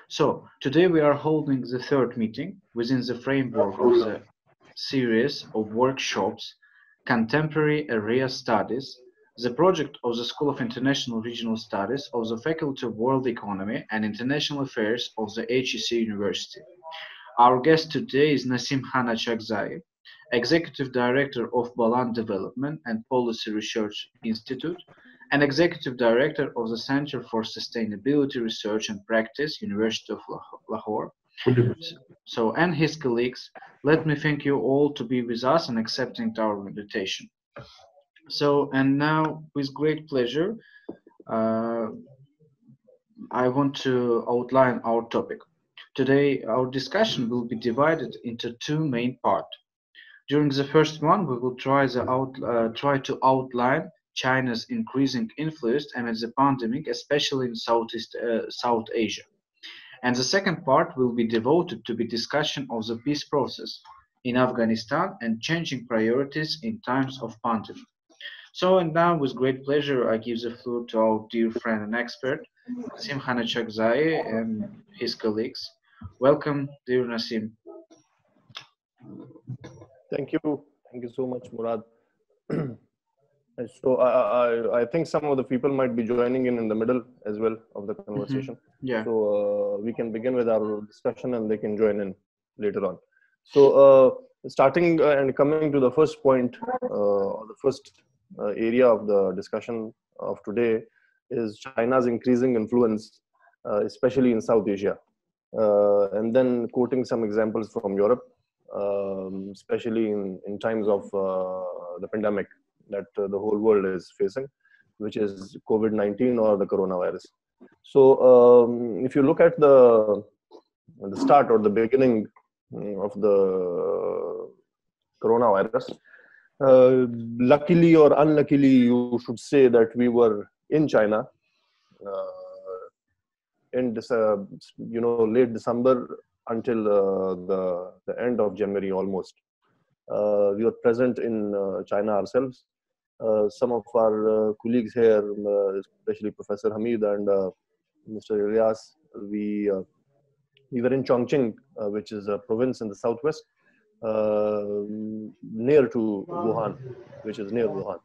So, today we are holding the third meeting within the framework of the series of workshops Contemporary Area Studies, the project of the School of International Regional Studies of the Faculty of World Economy and International Affairs of the HEC University. Our guest today is Nasim Hana Chagzai, Executive Director of Balan Development and Policy Research Institute and Executive Director of the Center for Sustainability Research and Practice, University of Lahore. So, and his colleagues, let me thank you all to be with us and accepting our invitation. So, and now with great pleasure, uh, I want to outline our topic. Today, our discussion will be divided into two main parts. During the first one, we will try to outline China's increasing influence amid the pandemic, especially in South Asia. And the second part will be devoted to the discussion of the peace process in Afghanistan and changing priorities in times of pandemic. So, and now with great pleasure, I give the floor to our dear friend and expert, Nasim Hanachakzai and his colleagues. Welcome, dear Nasim. Thank you. Thank you so much, Murad. So I think some of the people might be joining in the middle as well of the conversation. Yeah. So we can begin with our discussion and they can join in later on. So starting and coming to the first point, or the first area of the discussion of today is China's increasing influence, especially in South Asia. And then quoting some examples from Europe, especially in times of the pandemic that the whole world is facing, which is COVID-19 or the coronavirus. So if you look at the start or the beginning of the coronavirus, luckily or unluckily, you should say that we were in China in late December until the end of January almost. We were present in China ourselves. Some of our colleagues here, especially Professor Hamid and Mr. Ilyas, we were in Chongqing, which is a province in the southwest, near to Wuhan, which is near Wuhan.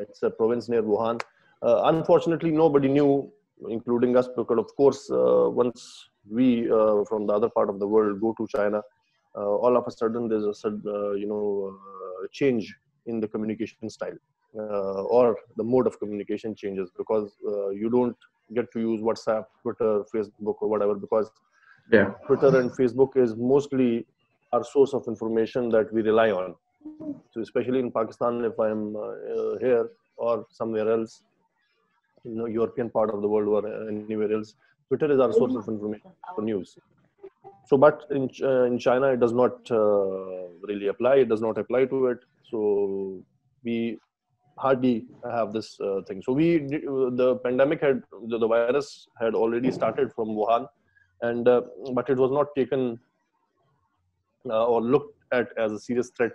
It's a province near Wuhan. Unfortunately, nobody knew, including us, because of course, once we from the other part of the world go to China, all of a sudden there's a change in the communication style, or the mode of communication changes, because you don't get to use WhatsApp, Twitter, Facebook, or whatever, because Twitter and Facebook is mostly our source of information that we rely on. So especially in Pakistan, if I'm here or somewhere else, European part of the world or anywhere else, Twitter is our source of information for news. So, but in China, it does not really apply. It does not apply to it. So we hardly have this thing. So the pandemic the virus had already started from Wuhan, and but it was not taken or looked at as a serious threat,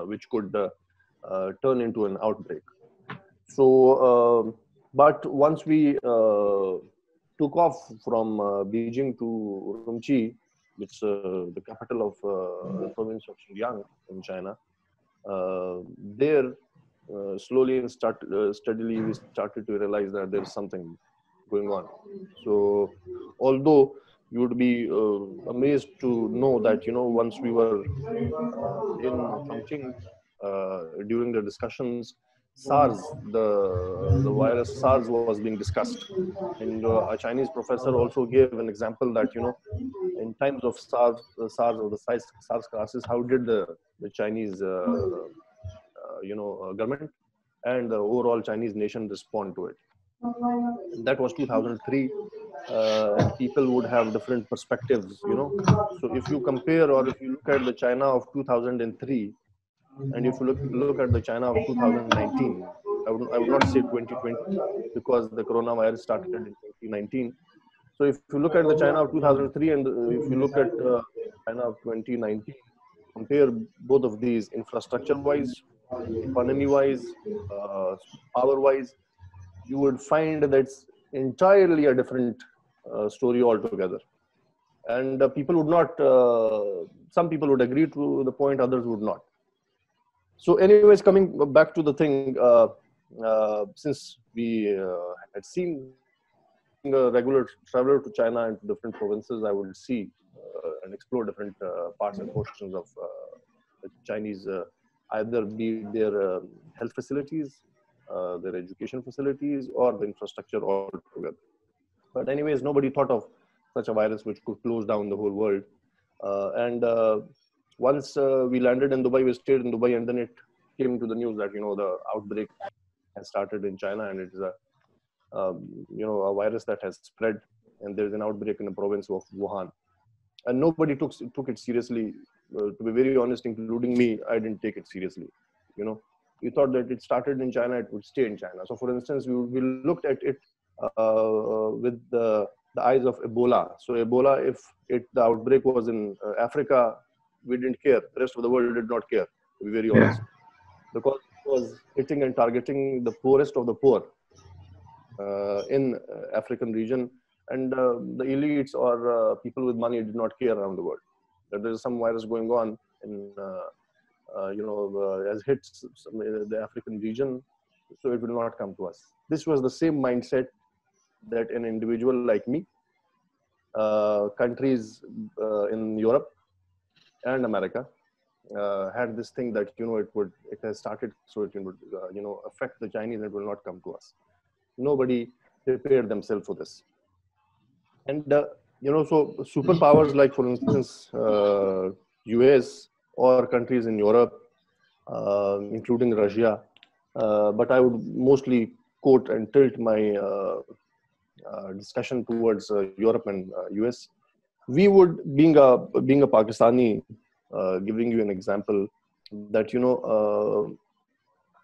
which could turn into an outbreak. So, but once we took off from Beijing to Urumqi, which is the capital of the province of Xinjiang in China, there slowly and steadily we started to realize that there is something going on. So, although you would be amazed to know that, once we were in Chongqing during the discussions, SARS, the virus SARS was being discussed. And a Chinese professor also gave an example that, in times of SARS or the SARS crisis, how did the Chinese, government and the overall Chinese nation respond to it? And that was 2003, and people would have different perspectives, So if you compare, or if you look at the China of 2003, and if you look at the China of 2019, I would not say 2020, because the coronavirus started in 2019. So if you look at the China of 2003 and if you look at China of 2019, compare both of these infrastructure-wise, economy-wise, power-wise, you would find that it's entirely a different story altogether. And people would not, some people would agree to the point, others would not. So anyways, coming back to the thing, since we had seen a regular traveler to China and to different provinces, I would see and explore different parts and portions of the Chinese, either be their health facilities, their education facilities, or the infrastructure altogether. But anyways, nobody thought of such a virus which could close down the whole world. Once we landed in Dubai, we stayed in Dubai, and then it came to the news that, the outbreak has started in China, and it's a virus that has spread, and there's an outbreak in the province of Wuhan. And nobody took it seriously. To be very honest, including me, I didn't take it seriously. We thought that it started in China, it would stay in China. So for instance, we looked at it with the eyes of Ebola. So Ebola, if the outbreak was in Africa, we didn't care. The rest of the world did not care, to be very honest. Because it was hitting and targeting the poorest of the poor in African region. And the elites or people with money did not care around the world. That there's some virus going on in, has hit the African region, so it will not come to us. This was the same mindset that an individual like me, countries in Europe and America had this thing that, it has started, so it would, affect the Chinese and it will not come to us. Nobody prepared themselves for this. And, so superpowers like, for instance, US or countries in Europe, including Russia, but I would mostly quote and tilt my discussion towards Europe and US. We would, being a Pakistani, giving you an example, that,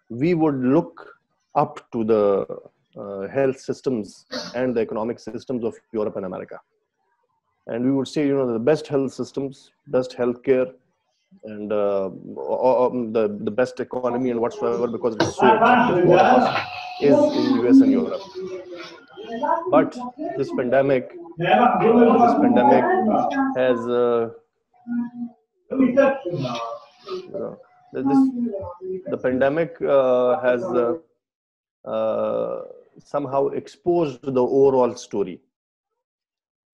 we would look up to the health systems and the economic systems of Europe and America. And we would say, the best health systems, best healthcare, and the best economy and whatsoever, because it's so attractive to all of us, is in US and Europe. But this pandemic has the pandemic has somehow exposed the overall story.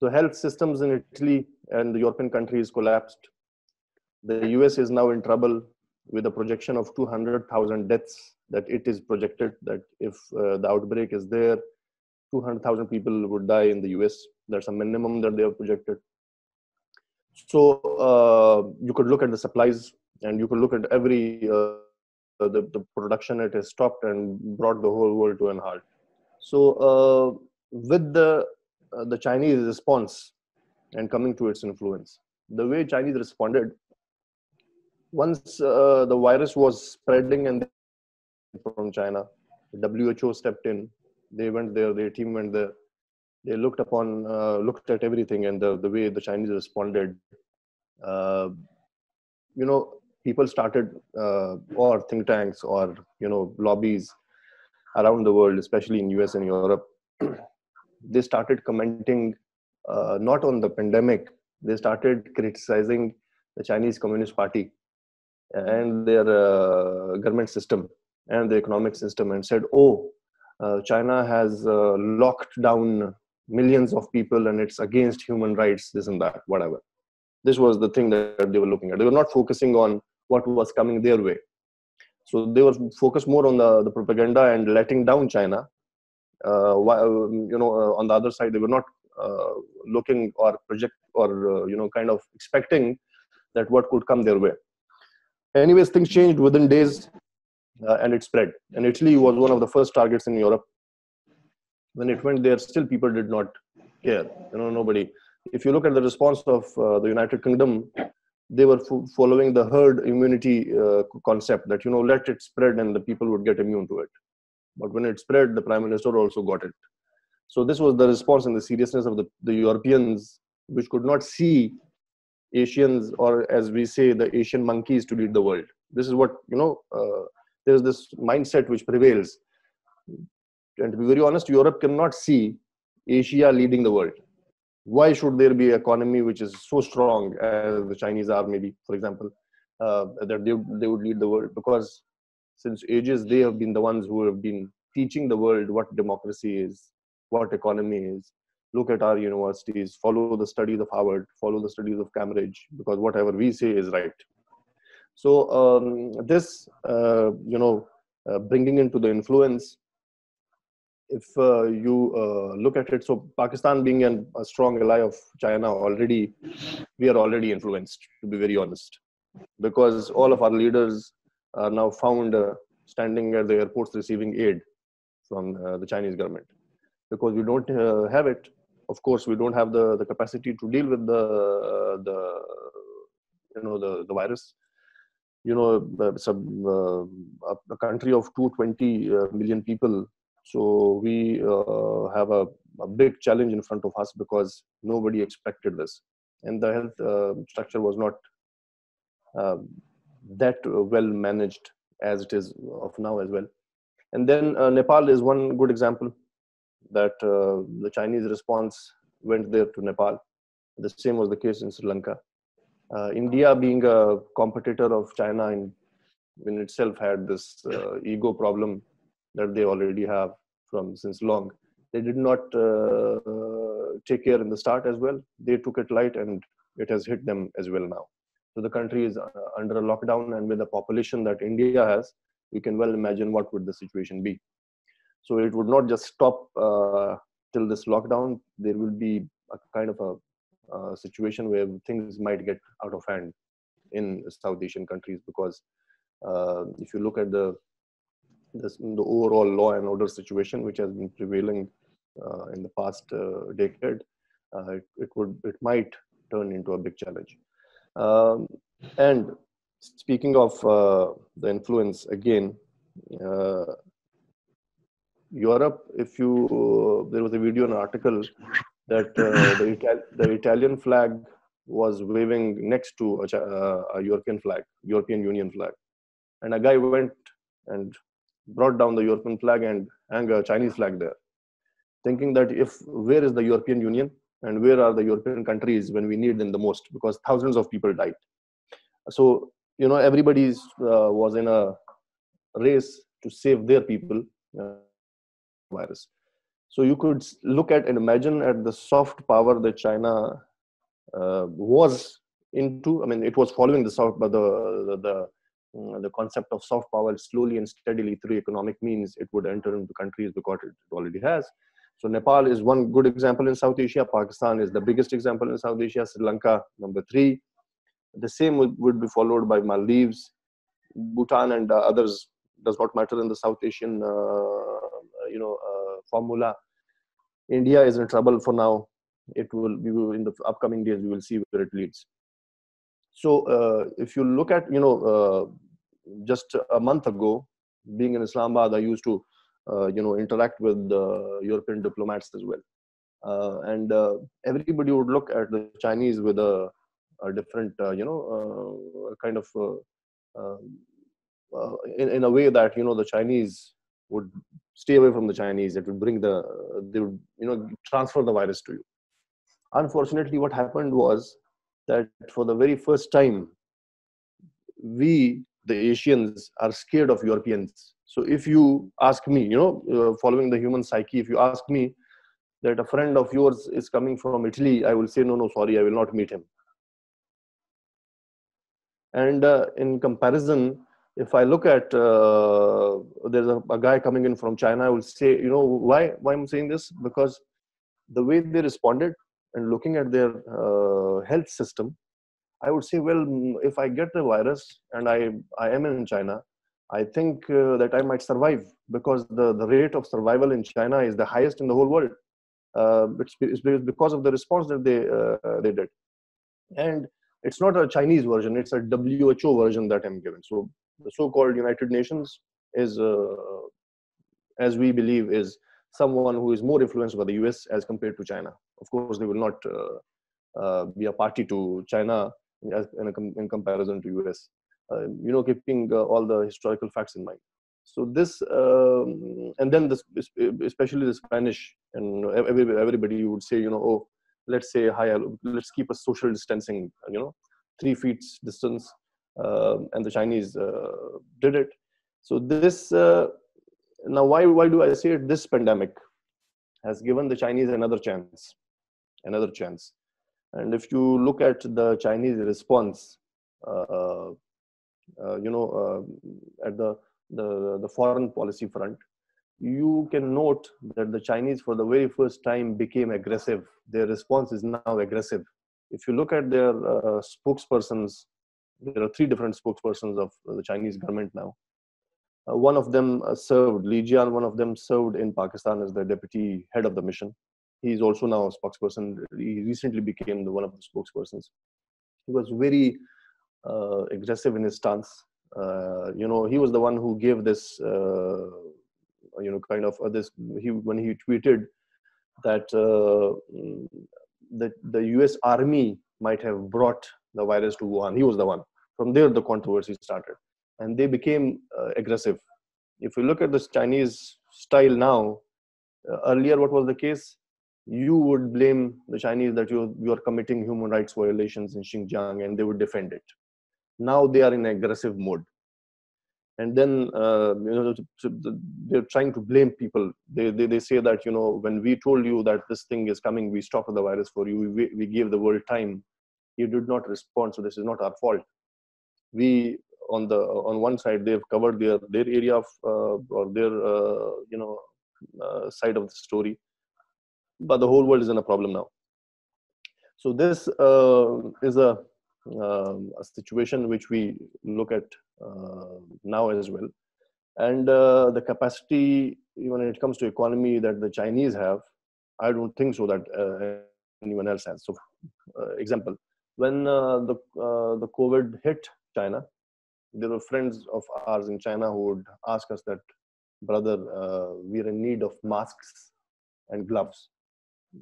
The health systems in Italy and the European countries collapsed. The US is now in trouble with a projection of 200,000 deaths, that it is projected that if the outbreak is there, 200,000 people would die in the US. That's a minimum that they have projected. So you could look at the supplies, and you could look at every, the production, it has stopped and brought the whole world to an halt. So with the Chinese response and coming to its influence, the way Chinese responded, once the virus was spreading and from China, the WHO stepped in. They went there, their team went there. They looked at everything, and the way the Chinese responded, people started, or think tanks or, lobbies around the world, especially in US and Europe, they started commenting not on the pandemic. They started criticizing the Chinese Communist Party and their government system and the economic system, and said, China has locked down millions of people and it's against human rights, this and that, whatever. This was the thing that they were looking at. They were not focusing on what was coming their way. So they were focused more on the propaganda and letting down China. While, on the other side, they were not looking or project or, kind of expecting that what could come their way. Anyways, things changed within days, and it spread. And Italy was one of the first targets in Europe. When it went there, still people did not care. Nobody. If you look at the response of the United Kingdom, they were following the herd immunity concept that, let it spread and the people would get immune to it. But when it spread, the Prime Minister also got it. So this was the response and the seriousness of the Europeans, which could not see Asians, or as we say, the Asian monkeys, to lead the world. This is what, there's this mindset which prevails. And to be very honest, Europe cannot see Asia leading the world. Why should there be an economy which is so strong as the Chinese are, maybe, for example, that they would lead the world? Because since ages, they have been the ones who have been teaching the world what democracy is, what economy is. Look at our universities, follow the studies of Harvard, follow the studies of Cambridge, because whatever we say is right. So this, bringing into the influence, if you look at it, so Pakistan being a strong ally of China already, we are already influenced, to be very honest, because all of our leaders are now found standing at the airports receiving aid from the Chinese government, because we don't have it. Of course, we don't have the capacity to deal with the virus. It's a country of 220 million people. So we have a big challenge in front of us, because nobody expected this. And the health structure was not that well managed as it is of now as well. And then Nepal is one good example, that the Chinese response went there to Nepal. The same was the case in Sri Lanka. India, being a competitor of China in itself, had this ego problem that they already have since long. They did not take care in the start as well. They took it light, and it has hit them as well now. So the country is under a lockdown, and with the population that India has, you can well imagine what would the situation be. So it would not just stop till this lockdown. There will be a kind of a situation where things might get out of hand in South Asian countries, because if you look at the overall law and order situation which has been prevailing in the past decade, it might turn into a big challenge. And speaking of the influence again, Europe, if you there was a video and article that the Italian flag was waving next to a European flag, European Union flag, and a guy went and brought down the European flag and hung a Chinese flag there, thinking that where is the European Union and where are the European countries when we need them the most, because thousands of people died. So everybody was in a race to save their people virus. So you could look at and imagine at the soft power that China was into. I mean, it was following the soft, but the concept of soft power slowly and steadily through economic means it would enter into countries, because it already has. So Nepal is one good example in South Asia. Pakistan is the biggest example in South Asia. Sri Lanka, number 3. The same would be followed by Maldives, Bhutan, and others. Does not matter in the South Asian formula. India is in trouble for now. It will be in the upcoming days. We will see where it leads. So if you look at just a month ago, being in Islamabad, I used to interact with European diplomats as well, and everybody would look at the Chinese with a different kind of in a way that the Chinese would stay away from the Chinese. It would they would transfer the virus to you. Unfortunately, what happened was that for the very first time, we, the Asians, are scared of Europeans. So if you ask me, following the human psyche, if you ask me that a friend of yours is coming from Italy, I will say, no, sorry, I will not meet him. And in comparison, if I look at, there's a guy coming in from China, I will say, why I'm saying this? Because the way they responded and looking at their health system, I would say, well, if I get the virus and I am in China, I think that I might survive, because the rate of survival in China is the highest in the whole world. It's because of the response that they did. And it's not a Chinese version, it's a WHO version that I'm given. So the so-called United Nations is, as we believe, is someone who is more influenced by the US as compared to China. Of course, they will not be a party to China in comparison to US, keeping all the historical facts in mind. So this, and then this, especially the Spanish, and everybody would say, let's say let's keep a social distancing, 3 feet distance, and the Chinese did it. So this now why do I say it? This pandemic has given the Chinese another chance. And if you look at the Chinese response, at the foreign policy front, you can note that the Chinese, for the very first time, became aggressive. Their response is now aggressive. If you look at their spokespersons, there are 3 different spokespersons of the Chinese government now. One of them served, Li Jian, one of them served in Pakistan as the deputy head of the mission. He is also now a spokesperson. He recently became one of the spokespersons. He was very aggressive in his stance. He was the one who gave this, when he tweeted that that the US Army might have brought the virus to Wuhan. He was the one. From there, the controversy started. And they became aggressive. If you look at this Chinese style now, earlier what was the case? You would blame the Chinese that you are committing human rights violations in Xinjiang, and they would defend it. Now they are in aggressive mode. And then they're trying to blame people. They say that, when we told you that this thing is coming, we stopped the virus for you. We gave the world time. You did not respond, so this is not our fault. We, on one side, they've covered their area of or their side of the story, but the whole world is in a problem now. So this is a situation which we look at now as well. And the capacity, when it comes to economy, that the Chinese have, I don't think so that anyone else has. So example, when the COVID hit China, there were friends of ours in China who would ask us that, brother, we're in need of masks and gloves.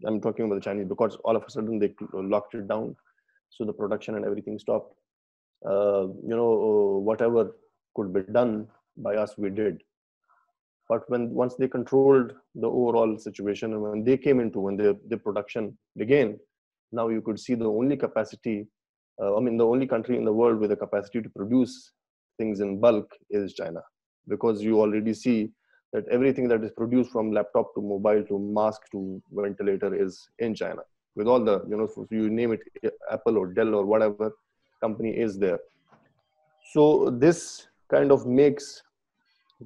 I'm talking about the Chinese, because all of a sudden they locked it down. So the production and everything stopped. Whatever could be done by us, we did. But once they controlled the overall situation, and when they came into, when the production began, now you could see the only capacity, the only country in the world with the capacity to produce things in bulk is China. Because you already see that everything that is produced, from laptop to mobile to mask to ventilator, is in China. With all the, you name it, Apple or Dell or whatever company is there. So this kind of makes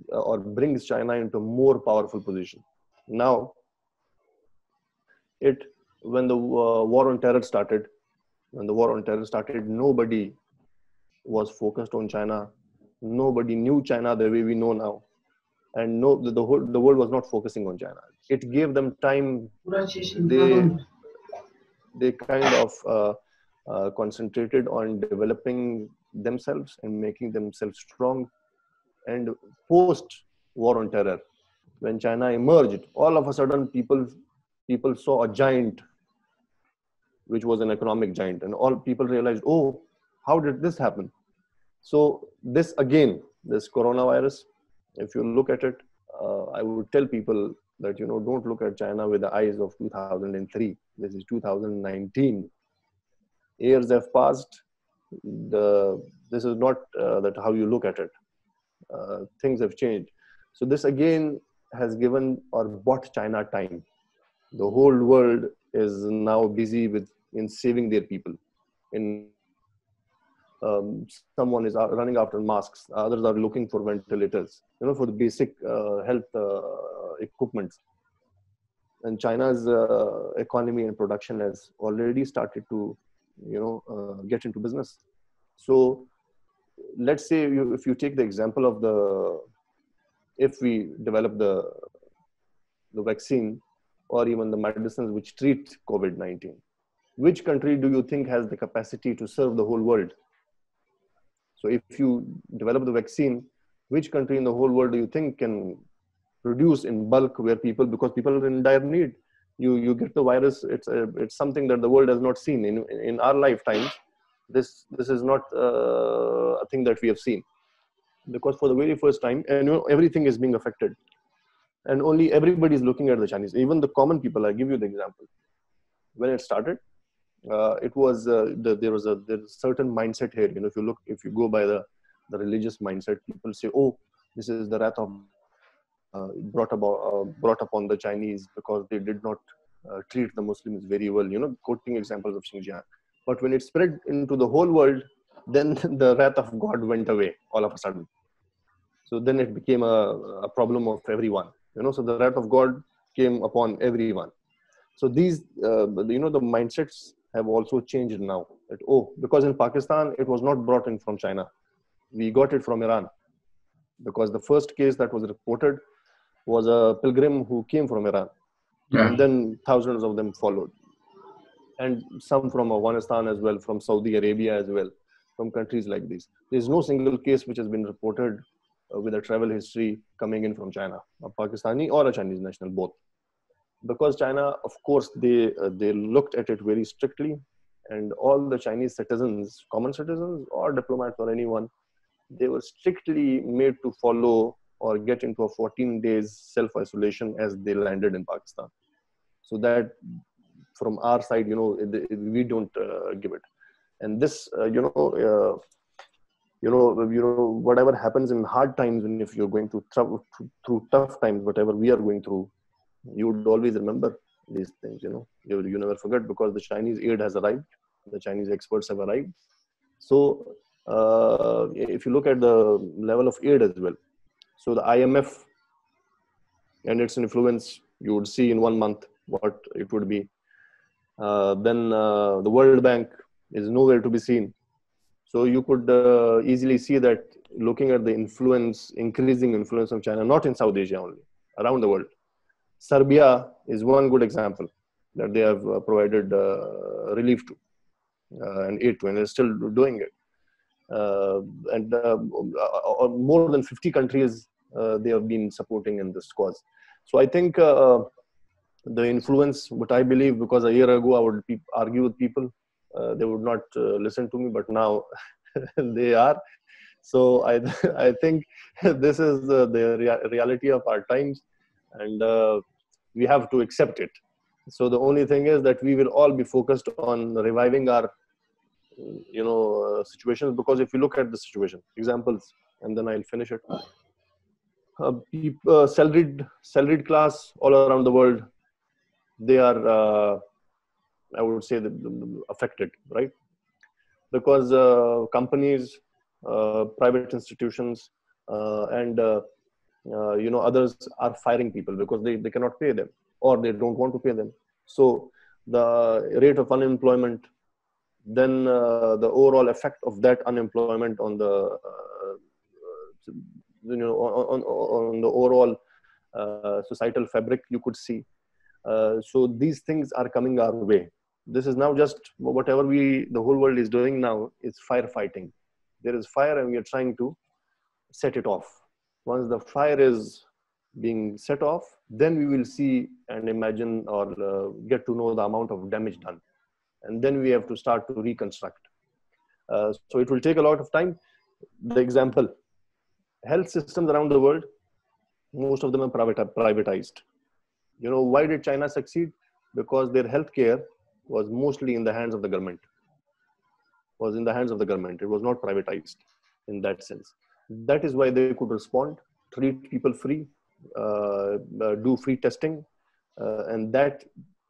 or brings China into a more powerful position. Now, when the war on terror started, nobody was focused on China. Nobody knew China the way we know now. And the world was not focusing on China. It gave them time. They kind of concentrated on developing themselves and making themselves strong. And post war on terror, when China emerged, all of a sudden people saw a giant, which was an economic giant, and all people realized, oh, how did this happen? So this coronavirus, if you look at it, I would tell people that, don't look at China with the eyes of 2003. This is 2019. Years have passed. This is not that how you look at it. Things have changed. So this again has given or bought China time. The whole world is now busy in saving their people. Someone is running after masks. Others are looking for ventilators, for the basic health equipment. And China's economy and production has already started to, get into business. So let's say if you take the example of if we develop the vaccine or even the medicines which treat COVID-19, which country do you think has the capacity to serve the whole world? So if you develop the vaccine, which country in the whole world do you think can produce in bulk, because people are in dire need? You get the virus, it's something that the world has not seen in our lifetimes. This is not a thing that we have seen, because for the very first time, and everything is being affected, and only everybody is looking at the Chinese, even the common people. I give you the example. when it started, it was there's a certain mindset here. You know, if you go by the religious mindset, people say, oh, this is the wrath of brought upon the Chinese because they did not treat the Muslims very well. You know, quoting examples of Xinjiang. But when it spread into the whole world, then the wrath of God went away all of a sudden. So then it became a problem of everyone. You know, so the wrath of God came upon everyone. So these, you know, the mindsets have also changed now. That, oh, because in Pakistan, it was not brought in from China. We got it from Iran. Because the first case that was reported was a pilgrim who came from Iran. Yeah. And then thousands of them followed. And some from Afghanistan as well, from Saudi Arabia as well, from countries like these. There's no single case which has been reported with a travel history coming in from China, a Pakistani or a Chinese national, both. Because China, of course, they looked at it very strictly, and all the Chinese citizens, common citizens or diplomats or anyone, they were strictly made to follow or get into a 14 days self-isolation as they landed in Pakistan. So that from our side, you know, we don't give it. And this, whatever happens in hard times, and if you're going through tough times, whatever we are going through, you would always remember these things, you know. You never forget, because the Chinese aid has arrived, the Chinese experts have arrived. So if you look at the level of aid as well, so the IMF and its influence, you would see in 1 month what it would be. Then the World Bank is nowhere to be seen. So you could easily see that, looking at the influence, increasing influence of China, not in South Asia only, around the world. Serbia is one good example that they have provided relief to and aid to, and they're still doing it. And more than 50 countries they have been supporting in this cause. So I think the influence, what I believe, because a year ago I would argue with people, they would not listen to me, but now they are. So I think this is the reality of our times, and we have to accept it. So the only thing is that we will all be focused on reviving our situations, because if you look at the situation, examples, and then I'll finish it. Salaried class all around the world, they are, I would say, affected, right? Because companies, private institutions, and others are firing people because they cannot pay them, or they don't want to pay them. So the rate of unemployment, then the overall effect of that unemployment on the on the overall societal fabric, you could see. So these things are coming our way. This is now just whatever the whole world is doing now is firefighting. There is fire and we are trying to set it off. Once the fire is being set off, then we will see and imagine or get to know the amount of damage done. And then we have to start to reconstruct. So it will take a lot of time. The example, health systems around the world, most of them are privatized. You know, why did China succeed? Because their healthcare was mostly in the hands of the government. It was not privatized in that sense. That is why they could respond, treat people free, do free testing, and that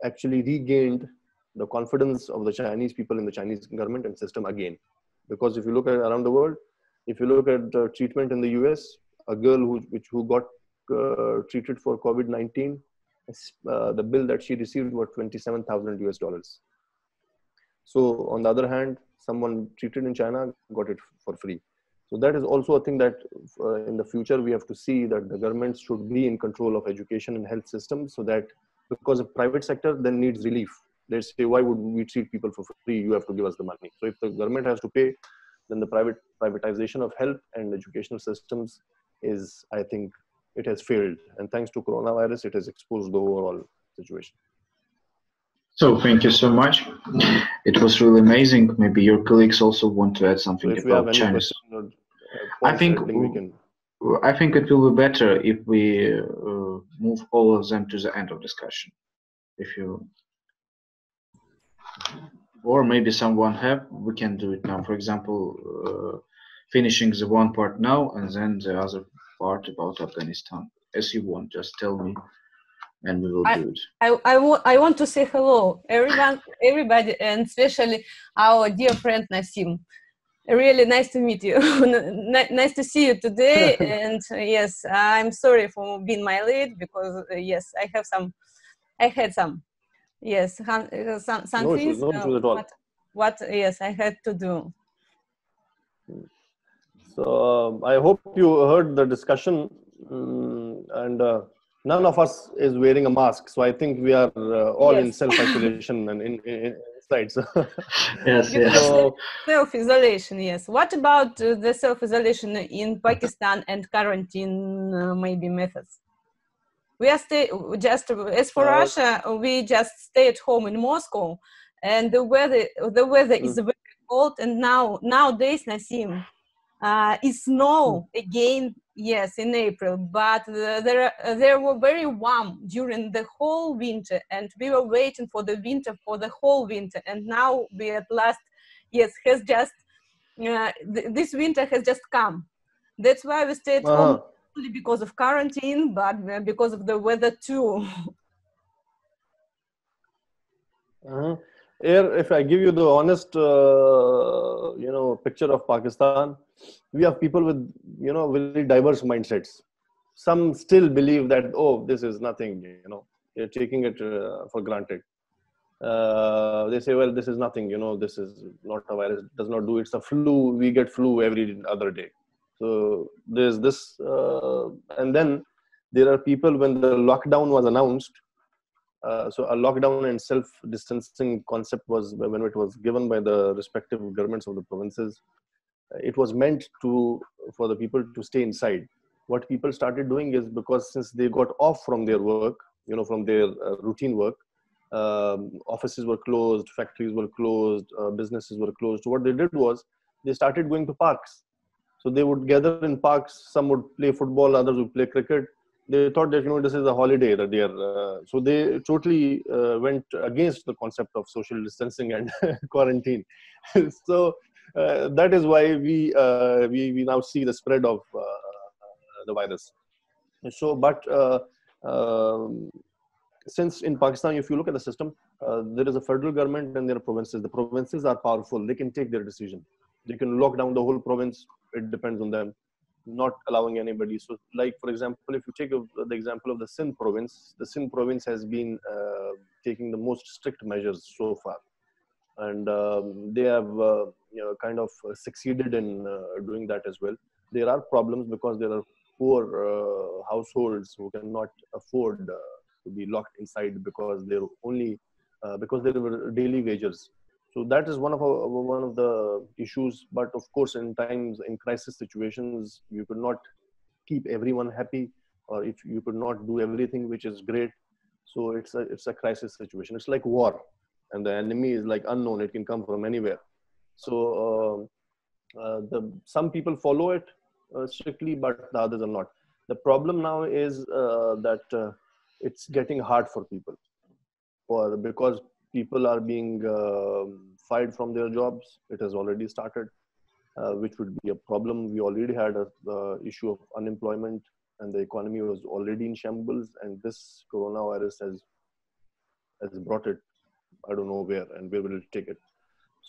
actually regained the confidence of the Chinese people in the Chinese government and system again. Because if you look at around the world, if you look at treatment in the US, a girl who got treated for COVID-19, the bill that she received was $27,000. So on the other hand, someone treated in China got it for free. So that is also a thing that in the future we have to see, that the government should be in control of education and health systems, so that, because the private sector then needs relief. They say, why would we treat people for free? You have to give us the money. So if the government has to pay, then the privatization of health and educational systems is, I think, it has failed. And thanks to coronavirus, it has exposed the overall situation. So thank you so much. It was really amazing. Maybe your colleagues also want to add something about China. I think it will be better if we move all of them to the end of discussion. If you Or maybe someone have, we can do it now. For example, finishing the one part now and then the other part about Afghanistan. As you want, just tell me and we will do it. I want to say hello, everyone, everybody, and especially our dear friend Nasim. Really nice to meet you. Nice to see you today. And yes, I'm sorry for being my late because yes, I had some yes some No things. issues, no issues at all. What yes I had to do. So I hope you heard the discussion, and none of us is wearing a mask. So I think we are all in self-isolation and inside. So yes, yes. Self-isolation, yes. What about the self-isolation in Pakistan and quarantine maybe methods? We are just as for Russia, we just stay at home in Moscow, and the weather is very cold. And nowadays, Nasim, is snow again. Yes, in April, but there were very warm during the whole winter, and we were waiting for the winter for the whole winter. And now we at last, yes, has just this winter has just come. That's why we stay at home. Only because of quarantine, but because of the weather too. Here, if I give you the honest, picture of Pakistan, we have people with, very diverse mindsets. Some still believe that, oh, this is nothing, they're taking it for granted. They say, well, this is nothing, this is not a virus, it does not do, it's a flu, we get flu every other day. So there's this, and then there are people when the lockdown was announced. So a lockdown and self-distancing concept was when it was given by the respective governments of the provinces. It was meant for the people to stay inside. What people started doing is because since they got off from their work, from their routine work, offices were closed, factories were closed, businesses were closed. So what they did was they started going to parks. So they would gather in parks. Some would play football, others would play cricket. They thought that, this is a holiday that they are. So they totally went against the concept of social distancing and quarantine. So that is why we now see the spread of the virus. So, but since in Pakistan, if you look at the system, there is a federal government and there are provinces. The provinces are powerful. They can take their decision. They can lock down the whole province. It depends on them, not allowing anybody. So like, for example, if you take the example of the Sindh province has been taking the most strict measures so far. And they have kind of succeeded in doing that as well. There are problems because there are poor households who cannot afford to be locked inside because they're only because they were daily wages. So that is one of the issues. But of course, in crisis situations, you could not keep everyone happy, or if you could not do everything which is great. So it's a crisis situation. It's like war, and the enemy is like unknown. It can come from anywhere. So some people follow it strictly, but the others are not. The problem now is that it's getting hard for people, because people are being fired from their jobs. It has already started, which would be a problem. We already had a issue of unemployment, and the economy was already in shambles. And this coronavirus has brought it. I don't know where and where will it take it.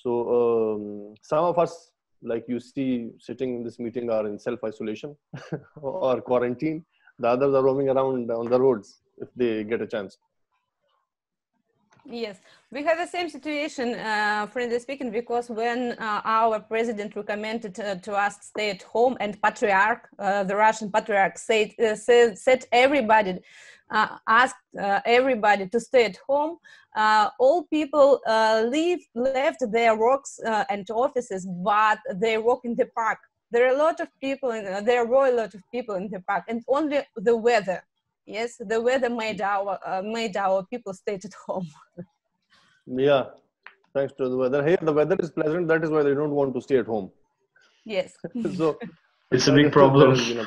So some of us, like you see sitting in this meeting, are in self-isolation or quarantine. The others are roaming around on the roads if they get a chance. Yes, we have the same situation, friendly speaking, because when our president recommended to us stay at home, and patriarch, the Russian patriarch, said everybody, asked everybody to stay at home, all people left their works and offices, but they walk in the park. There were a lot of people in the park, and only the weather. Yes, the weather made our people stay at home. Yeah, thanks to the weather. Hey, the weather is pleasant. That is why they don't want to stay at home. Yes. So it's a big problem.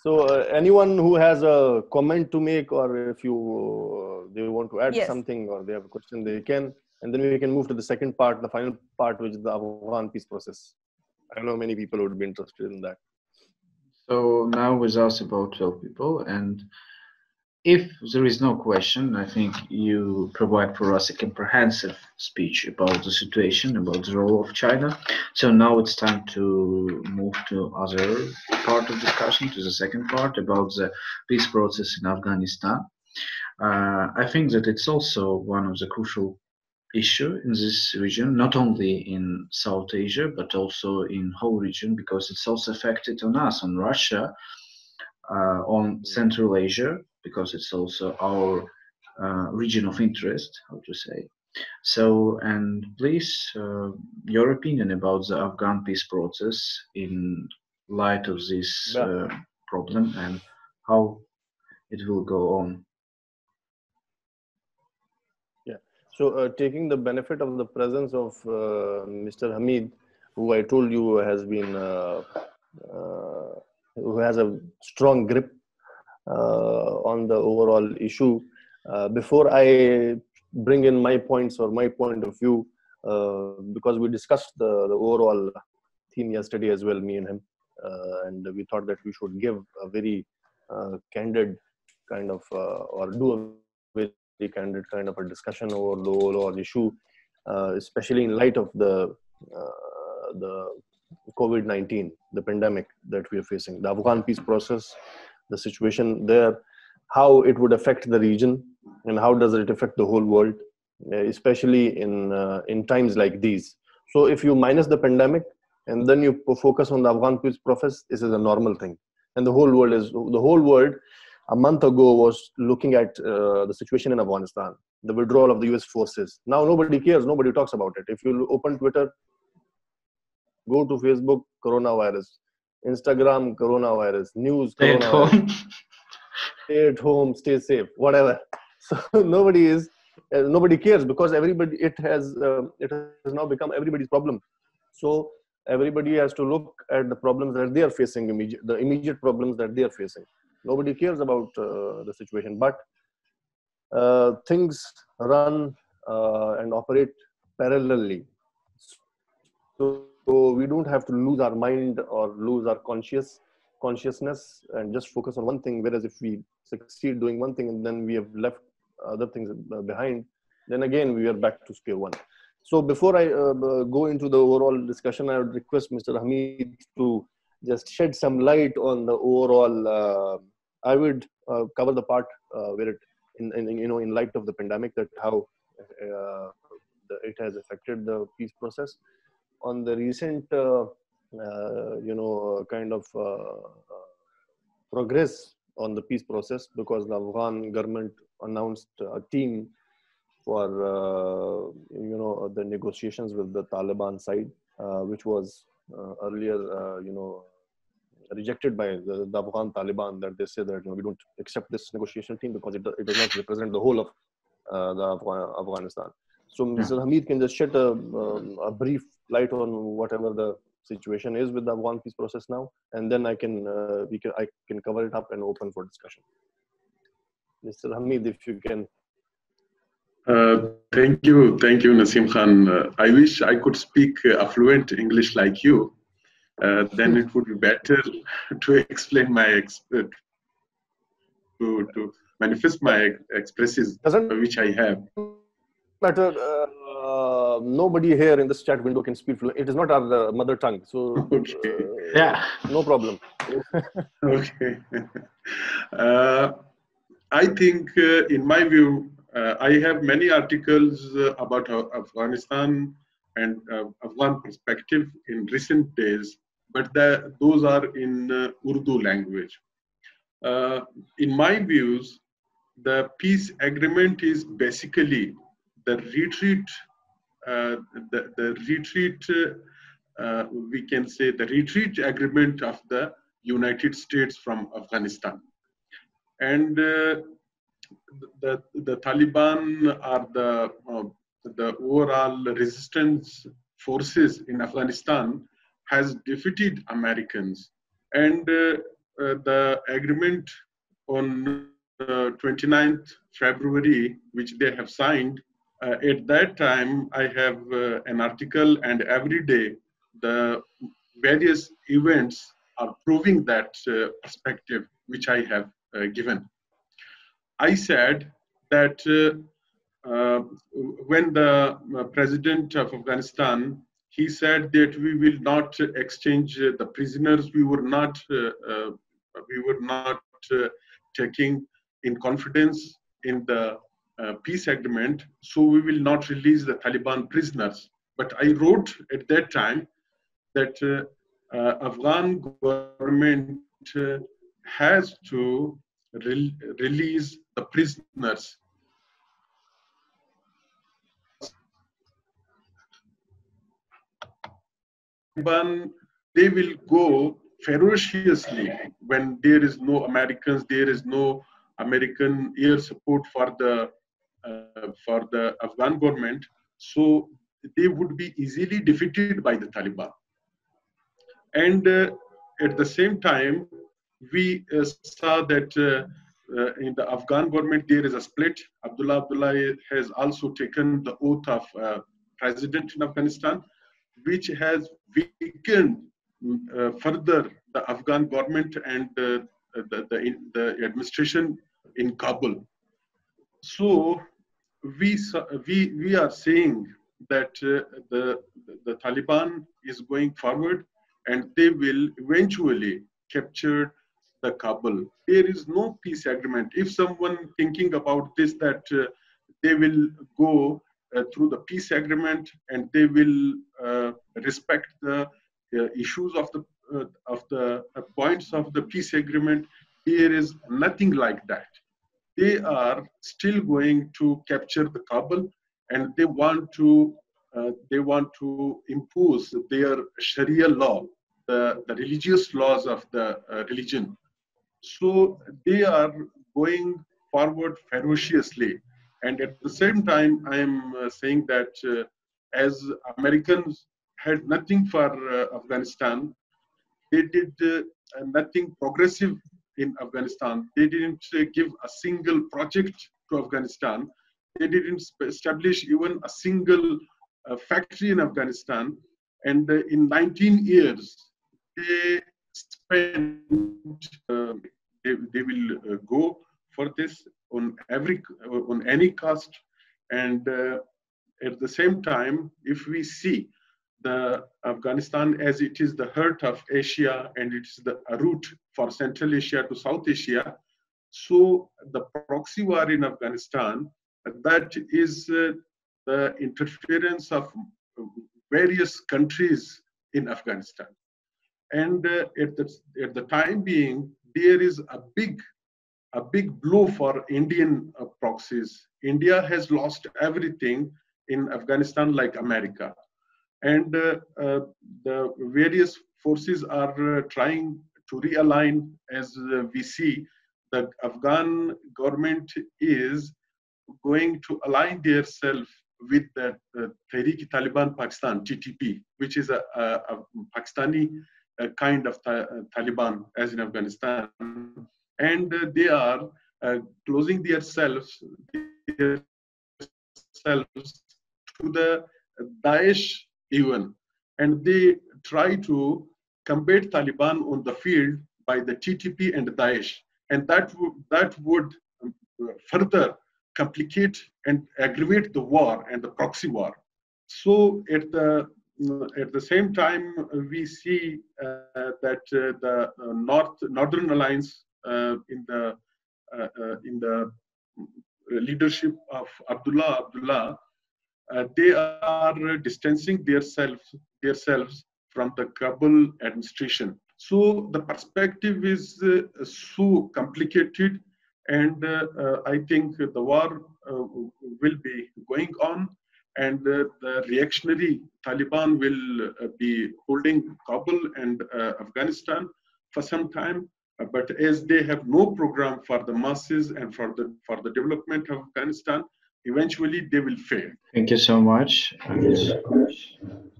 So anyone who has a comment to make, or if you they want to add Yes. something, or they have a question, they can, and then we can move to the second part, the final part, which is the Afghan peace process. I know many people would be interested in that. So now with us about 12 people, and if there is no question, I think you provide for us a comprehensive speech about the situation, about the role of China. So now it's time to move to other part of discussion, to the second part about the peace process in Afghanistan. I think that it's also one of the crucial issue in this region, not only in South Asia, but also in whole region, because it's also affected on us, on Russia, on Central Asia, because it's also our region of interest, how to say. So, and please, your opinion about the Afghan peace process in light of this problem and how it will go on. Yeah. So, taking the benefit of the presence of Mr. Hamid, who I told you has been, who has a strong grip on the overall issue. Before I bring in my points or my point of view, because we discussed the overall theme yesterday as well, me and him, and we thought that we should give a very candid kind of, or do a very candid kind of a discussion over the overall issue, especially in light of the COVID-19, the pandemic that we are facing, the Afghan peace process, the situation there, how it would affect the region, and how does it affect the whole world, especially in times like these. So if you minus the pandemic and then you focus on the Afghan peace process, this is a normal thing. And the whole world a month ago was looking at the situation in Afghanistan, the withdrawal of the US forces. Now nobody cares, nobody talks about it. If you open Twitter, go to Facebook, coronavirus. Instagram, coronavirus. News, coronavirus. Stay at home, stay safe, whatever. So nobody cares, because everybody, it has now become everybody's problem. So everybody has to look at the problems that they are facing, the immediate problems that they are facing. Nobody cares about the situation, but things run and operate parallelly. So we don't have to lose our mind or lose our consciousness and just focus on one thing. Whereas if we succeed doing one thing and then we have left other things behind, then again we are back to square one. So before I go into the overall discussion, I would request Mr. Hamid to just shed some light on the overall. I would cover the part where it, in light of the pandemic, that how it has affected the peace process. On the recent, kind of progress on the peace process, because the Afghan government announced a team for the negotiations with the Taliban side, which was earlier rejected by the Afghan Taliban, that they say that we don't accept this negotiation team because it does not represent the whole of Afghanistan. So Mr. Hamid can just shed a brief light on whatever the situation is with the Afghan peace process now, and then I can cover it up and open for discussion. Mr. Hamid, if you can. Thank you, Naseem Khan. I wish I could speak fluent English like you. Then it would be better to explain my to manifest my expresses, which I have. Matter. Nobody here in this chat window can speak fluent. It is not our mother tongue, so no problem. Okay. I think, in my view, I have many articles about Afghanistan and Afghan perspective in recent days, but those are in Urdu language. In my views, the peace agreement is basically the retreat, we can say the retreat agreement of the United States from Afghanistan. And the Taliban are the overall resistance forces in Afghanistan has defeated Americans. And the agreement on 29th February, which they have signed, at that time, I have an article, and every day the various events are proving that perspective which I have given. I said that when the president of Afghanistan, he said that we will not exchange the prisoners. We were not taking in confidence in the peace agreement, so we will not release the Taliban prisoners. But I wrote at that time that Afghan government has to release the prisoners. Taliban, they will go ferociously when there is no Americans, there is no American air support for the Afghan government, so they would be easily defeated by the Taliban. And at the same time, we saw that in the Afghan government there is a split. Abdullah has also taken the oath of president in Afghanistan, which has weakened further the Afghan government and the administration in Kabul. So we are saying that the Taliban is going forward and they will eventually capture the Kabul. There is no peace agreement. If someone thinking about this, that they will go through the peace agreement and they will respect the issues of the points of the peace agreement, there is nothing like that. They are still going to capture the Kabul, and they want to impose their Sharia law, the religious laws of the religion. So they are going forward ferociously. And at the same time, I am saying that as Americans had nothing for Afghanistan, they did nothing progressive in Afghanistan. They didn't give a single project to Afghanistan. They didn't establish even a single factory in Afghanistan. And in 19 years, they spent, they will go for this on any cost. And at the same time, if we see the Afghanistan as it is the heart of Asia and it's the route for Central Asia to South Asia, so the proxy war in Afghanistan, that is the interference of various countries in Afghanistan. And at the time being, there is a big blow for Indian proxies. India has lost everything in Afghanistan, like America. And the various forces are trying to realign. As we see, the Afghan government is going to align themselves with the Tehrik-e-Taliban Pakistan, TTP, which is a Pakistani kind of Taliban as in Afghanistan. And they are closing themselves to the Daesh even. And they try to combat Taliban on the field by the TTP and Daesh. And that would further complicate and aggravate the war and the proxy war. So at the same time, we see that the Northern Alliance in the leadership of Abdullah, they are distancing themselves from the Kabul administration. So the perspective is so complicated, and I think the war will be going on, and the reactionary Taliban will be holding Kabul and Afghanistan for some time. But as they have no program for the masses and for the development of Afghanistan, eventually they will fail. Thank you so much.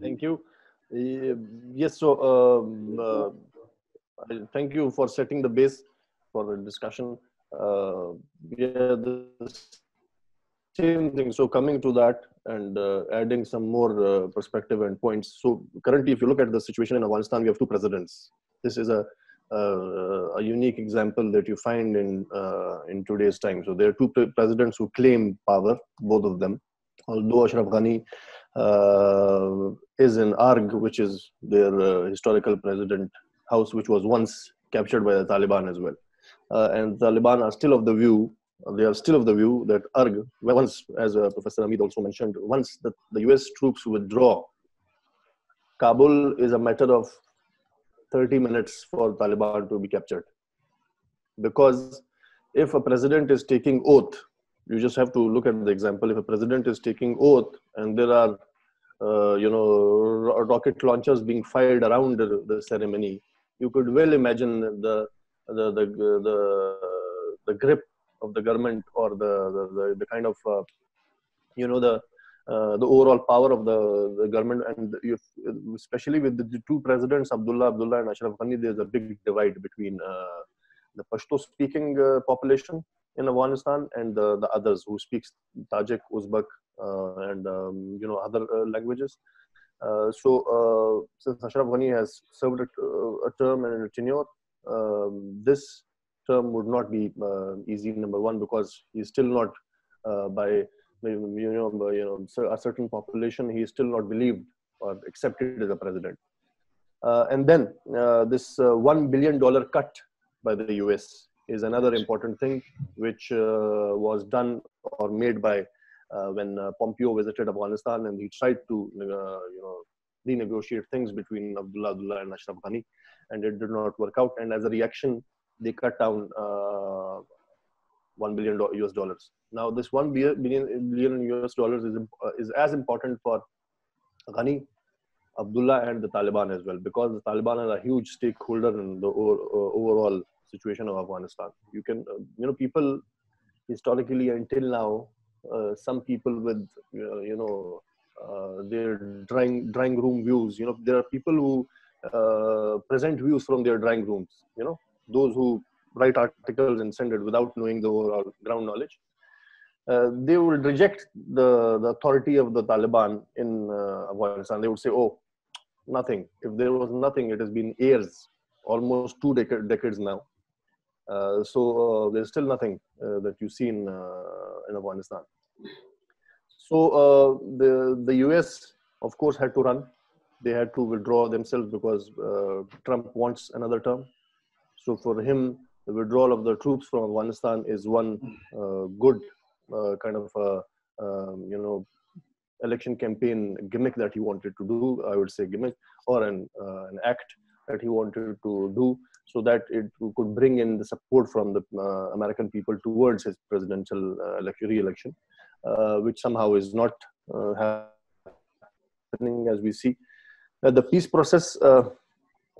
Thank you. Yes, so Thank you for setting the base for the discussion. Yeah, the same thing. So coming to that and adding some more perspective and points. So currently, if you look at the situation in Afghanistan, we have two presidents. This is a unique example that you find in today's time. So there are two presidents who claim power, both of them. Although Ashraf Ghani is in Arg, which is their historical president house, which was once captured by the Taliban as well. And the Taliban are still of the view, that Arg, once, as Professor Hamid also mentioned, once the US troops withdraw, Kabul is a matter of 30 minutes for Taliban to be captured. Because if a president is taking oath, you just have to look at the example. If a president is taking oath and there are, rocket launchers being fired around the ceremony, you could well imagine the grip of the government, or the kind of the overall power of the government. And especially with the two presidents, Abdullah and Ashraf Ghani, there's a big divide between the Pashto speaking population in Afghanistan and the others who speaks Tajik, Uzbek, and other languages. So since Ashraf Ghani has served a term and a tenure, this term would not be easy, number one, because he's still not by a certain population, he is still not believed or accepted as a president. And then this $1 billion cut by the US is another important thing, which was done or made by when Pompeo visited Afghanistan, and he tried to renegotiate things between Abdullah and Ashraf Ghani, and it did not work out. And as a reaction, they cut down $1 billion US dollars. Now, this $1 billion US dollars is as important for Ghani, Abdullah, and the Taliban as well, because the Taliban are a huge stakeholder in the overall situation of Afghanistan. You can, people historically until now, some people with, their drawing room views. There are people who present views from their drawing rooms. Those who write articles and send it without knowing the overall ground knowledge. They would reject the authority of the Taliban in Afghanistan. They would say, "Oh, nothing. If there was nothing, it has been years, almost 2 decades now. So there's still nothing that you see in Afghanistan." So the US, of course, had to run. They had to withdraw themselves because Trump wants another term. So for him, the withdrawal of the troops from Afghanistan is one good kind of election campaign gimmick that he wanted to do. I would say gimmick, or an act that he wanted to do, so that it could bring in the support from the American people towards his presidential re-election, which somehow is not happening, as we see. The peace process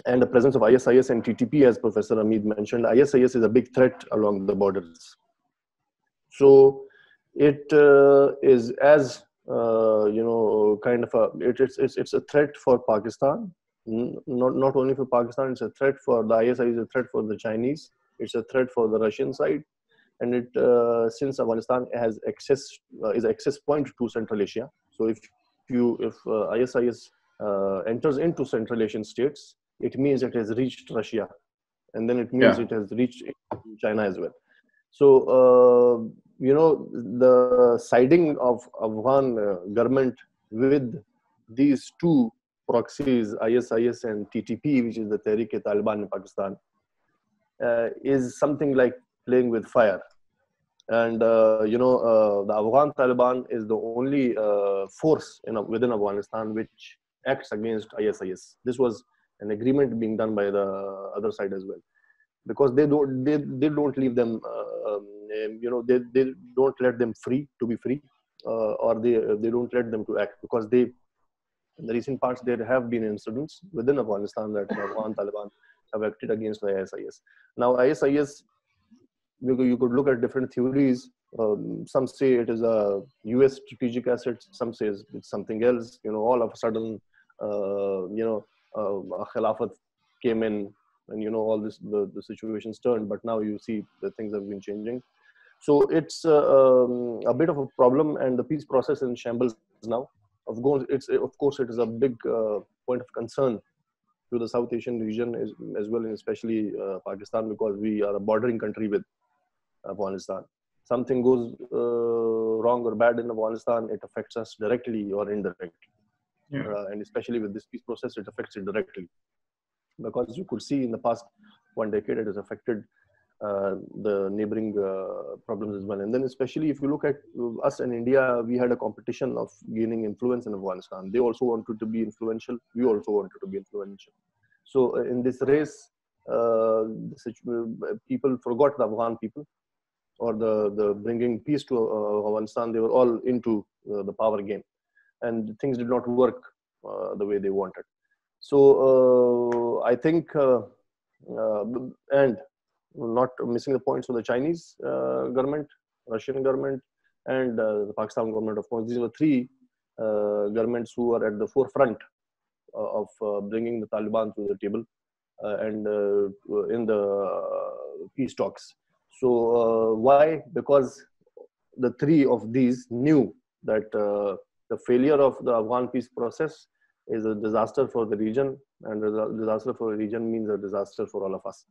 and the presence of ISIS and TTP, as Professor Hamid mentioned, ISIS is a big threat along the borders. So it is as kind of it's a threat for Pakistan. Not only for Pakistan, it's a threat for the ISIS, is a threat for the Chinese, it's a threat for the Russian side, and it since Afghanistan has is access point to Central Asia. So if ISIS enters into Central Asian states, it means it has reached Russia, and then it means it has reached China as well. So the siding of Afghan government with these two proxies, ISIS and TTP, which is the Tehrik-e-Taliban in Pakistan, is something like playing with fire. And the Afghan Taliban is the only force within Afghanistan which acts against ISIS. This was an agreement being done by the other side as well, because they don't leave them, they don't let them be free, or they don't let them to act, because in the recent past there have been incidents within Afghanistan that the Afghan Taliban have acted against the ISIS. Now ISIS, you could look at different theories. Some say it is a US strategic asset, some say it's something else. All of a sudden, a Khilafat came in and all this, the situation's turned, but now you see that things have been changing. So it's a bit of a problem, and the peace process is in shambles now. Of course, it is a big point of concern to the South Asian region as well, and especially Pakistan, because we are a bordering country with Afghanistan. Something goes wrong or bad in Afghanistan, it affects us directly or indirectly. Yeah. And especially with this peace process, it affects it directly. Because you could see in the past 1 decade, it has affected the neighboring problems as well. And then especially if you look at us in India, we had a competition of gaining influence in Afghanistan. They also wanted to be influential. We also wanted to be influential. So in this race, people forgot the Afghan people, or the bringing peace to Afghanistan. They were all into the power game, and things did not work the way they wanted. So I think, and not missing the point, so the Chinese government, Russian government, and the Pakistan government, of course, these were three governments who are at the forefront of bringing the Taliban to the table and in the peace talks. So why? Because the three of these knew that the failure of the Afghan peace process is a disaster for the region, and a disaster for the region means a disaster for all of us.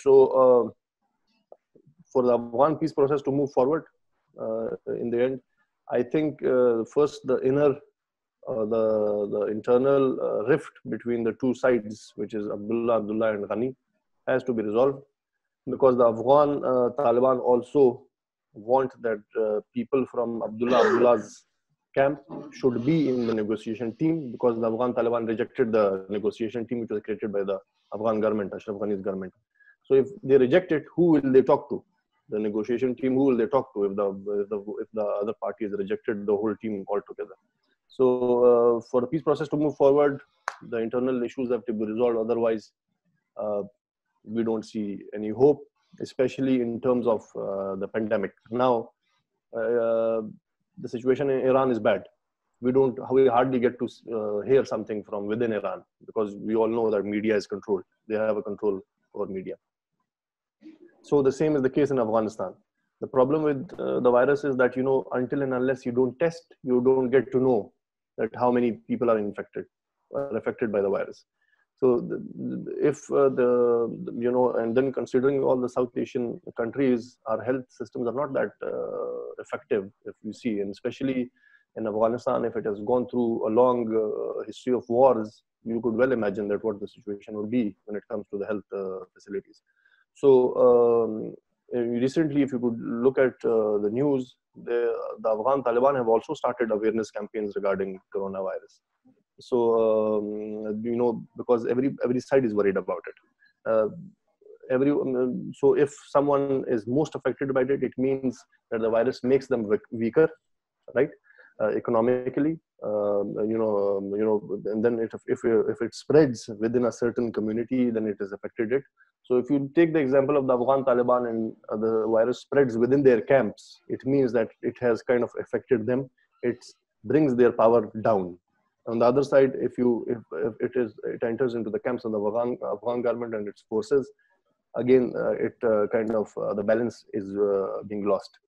So for the Afghan peace process to move forward in the end, I think first the internal rift between the two sides, which is Abdullah and Ghani, has to be resolved, because the Afghan Taliban also want that people from Abdullah's camp should be in the negotiation team, because the Afghan Taliban rejected the negotiation team which was created by the Afghan government, Ashraf Ghani's government. So if they reject it, who will they talk to? The negotiation team, who will they talk to if the other party has rejected the whole team altogether? So for the peace process to move forward, the internal issues have to be resolved. Otherwise, we don't see any hope, especially in terms of the pandemic. Now, the situation in Iran is bad. We hardly get to hear something from within Iran, because we all know that media is controlled. They have a control over media. So the same is the case in Afghanistan. The problem with the virus is that, until and unless you don't test, you don't get to know that how many people are infected or affected by the virus. So and then considering all the South Asian countries, our health systems are not that effective, if you see, and especially in Afghanistan, if it has gone through a long history of wars, you could well imagine that what the situation would be when it comes to the health facilities. So recently, if you could look at the news, the Afghan Taliban have also started awareness campaigns regarding coronavirus. So because every side is worried about it. So if someone is most affected by it, it means that the virus makes them weaker, right? Economically, and then if it spreads within a certain community, then it has affected it. So if you take the example of the Afghan Taliban and the virus spreads within their camps, it means that it has kind of affected them. It brings their power down. On the other side, if it enters into the camps of the Afghan government and its forces, again the balance is being lost.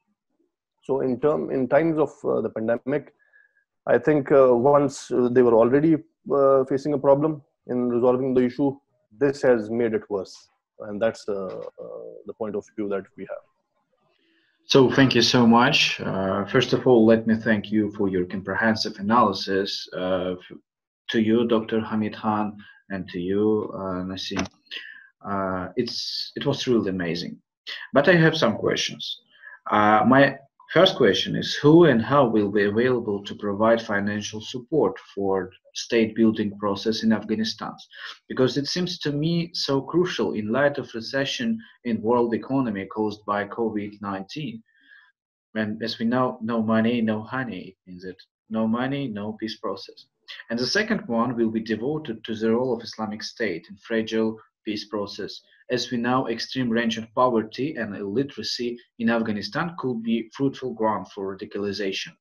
So in times of the pandemic, I think once they were already facing a problem in resolving the issue, this has made it worse, and that's the point of view that we have. So thank you so much. First of all, let me thank you for your comprehensive analysis. To you, Dr. Hamid Khan, and to you, Nasim. It was really amazing. But I have some questions. My first question is, who and how will be available to provide financial support for state building process in Afghanistan? Because it seems to me so crucial in light of recession in world economy caused by COVID-19. And as we know, no money, no honey. It means that no money, no peace process. And the second one will be devoted to the role of Islamic State in fragile peace process. As we know, extreme range of poverty and illiteracy in Afghanistan could be fruitful ground for radicalization.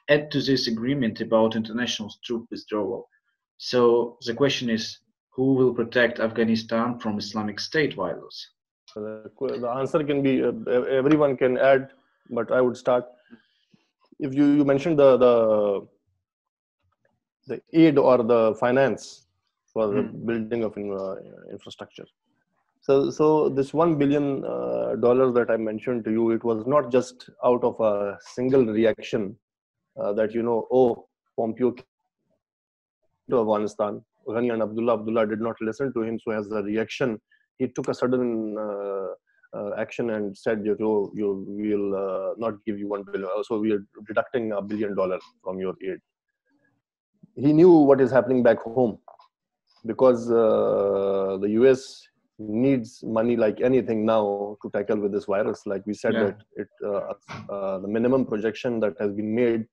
Add to this agreement about international troop withdrawal. So the question is, Who will protect Afghanistan from Islamic State violence? The answer can be everyone can add, but I would start. If you mentioned the aid or the finance for the building of infrastructure. So this $1 billion that I mentioned to you, it was not just out of a single reaction that Pompeo came to Afghanistan. Ghani and Abdullah did not listen to him, so as a reaction, he took a sudden action and said, we'll not give you $1 billion. Also, we are deducting $1 billion from your aid. He knew what is happening back home, because the US needs money like anything now to tackle with this virus. Like we said, that the minimum projection that has been made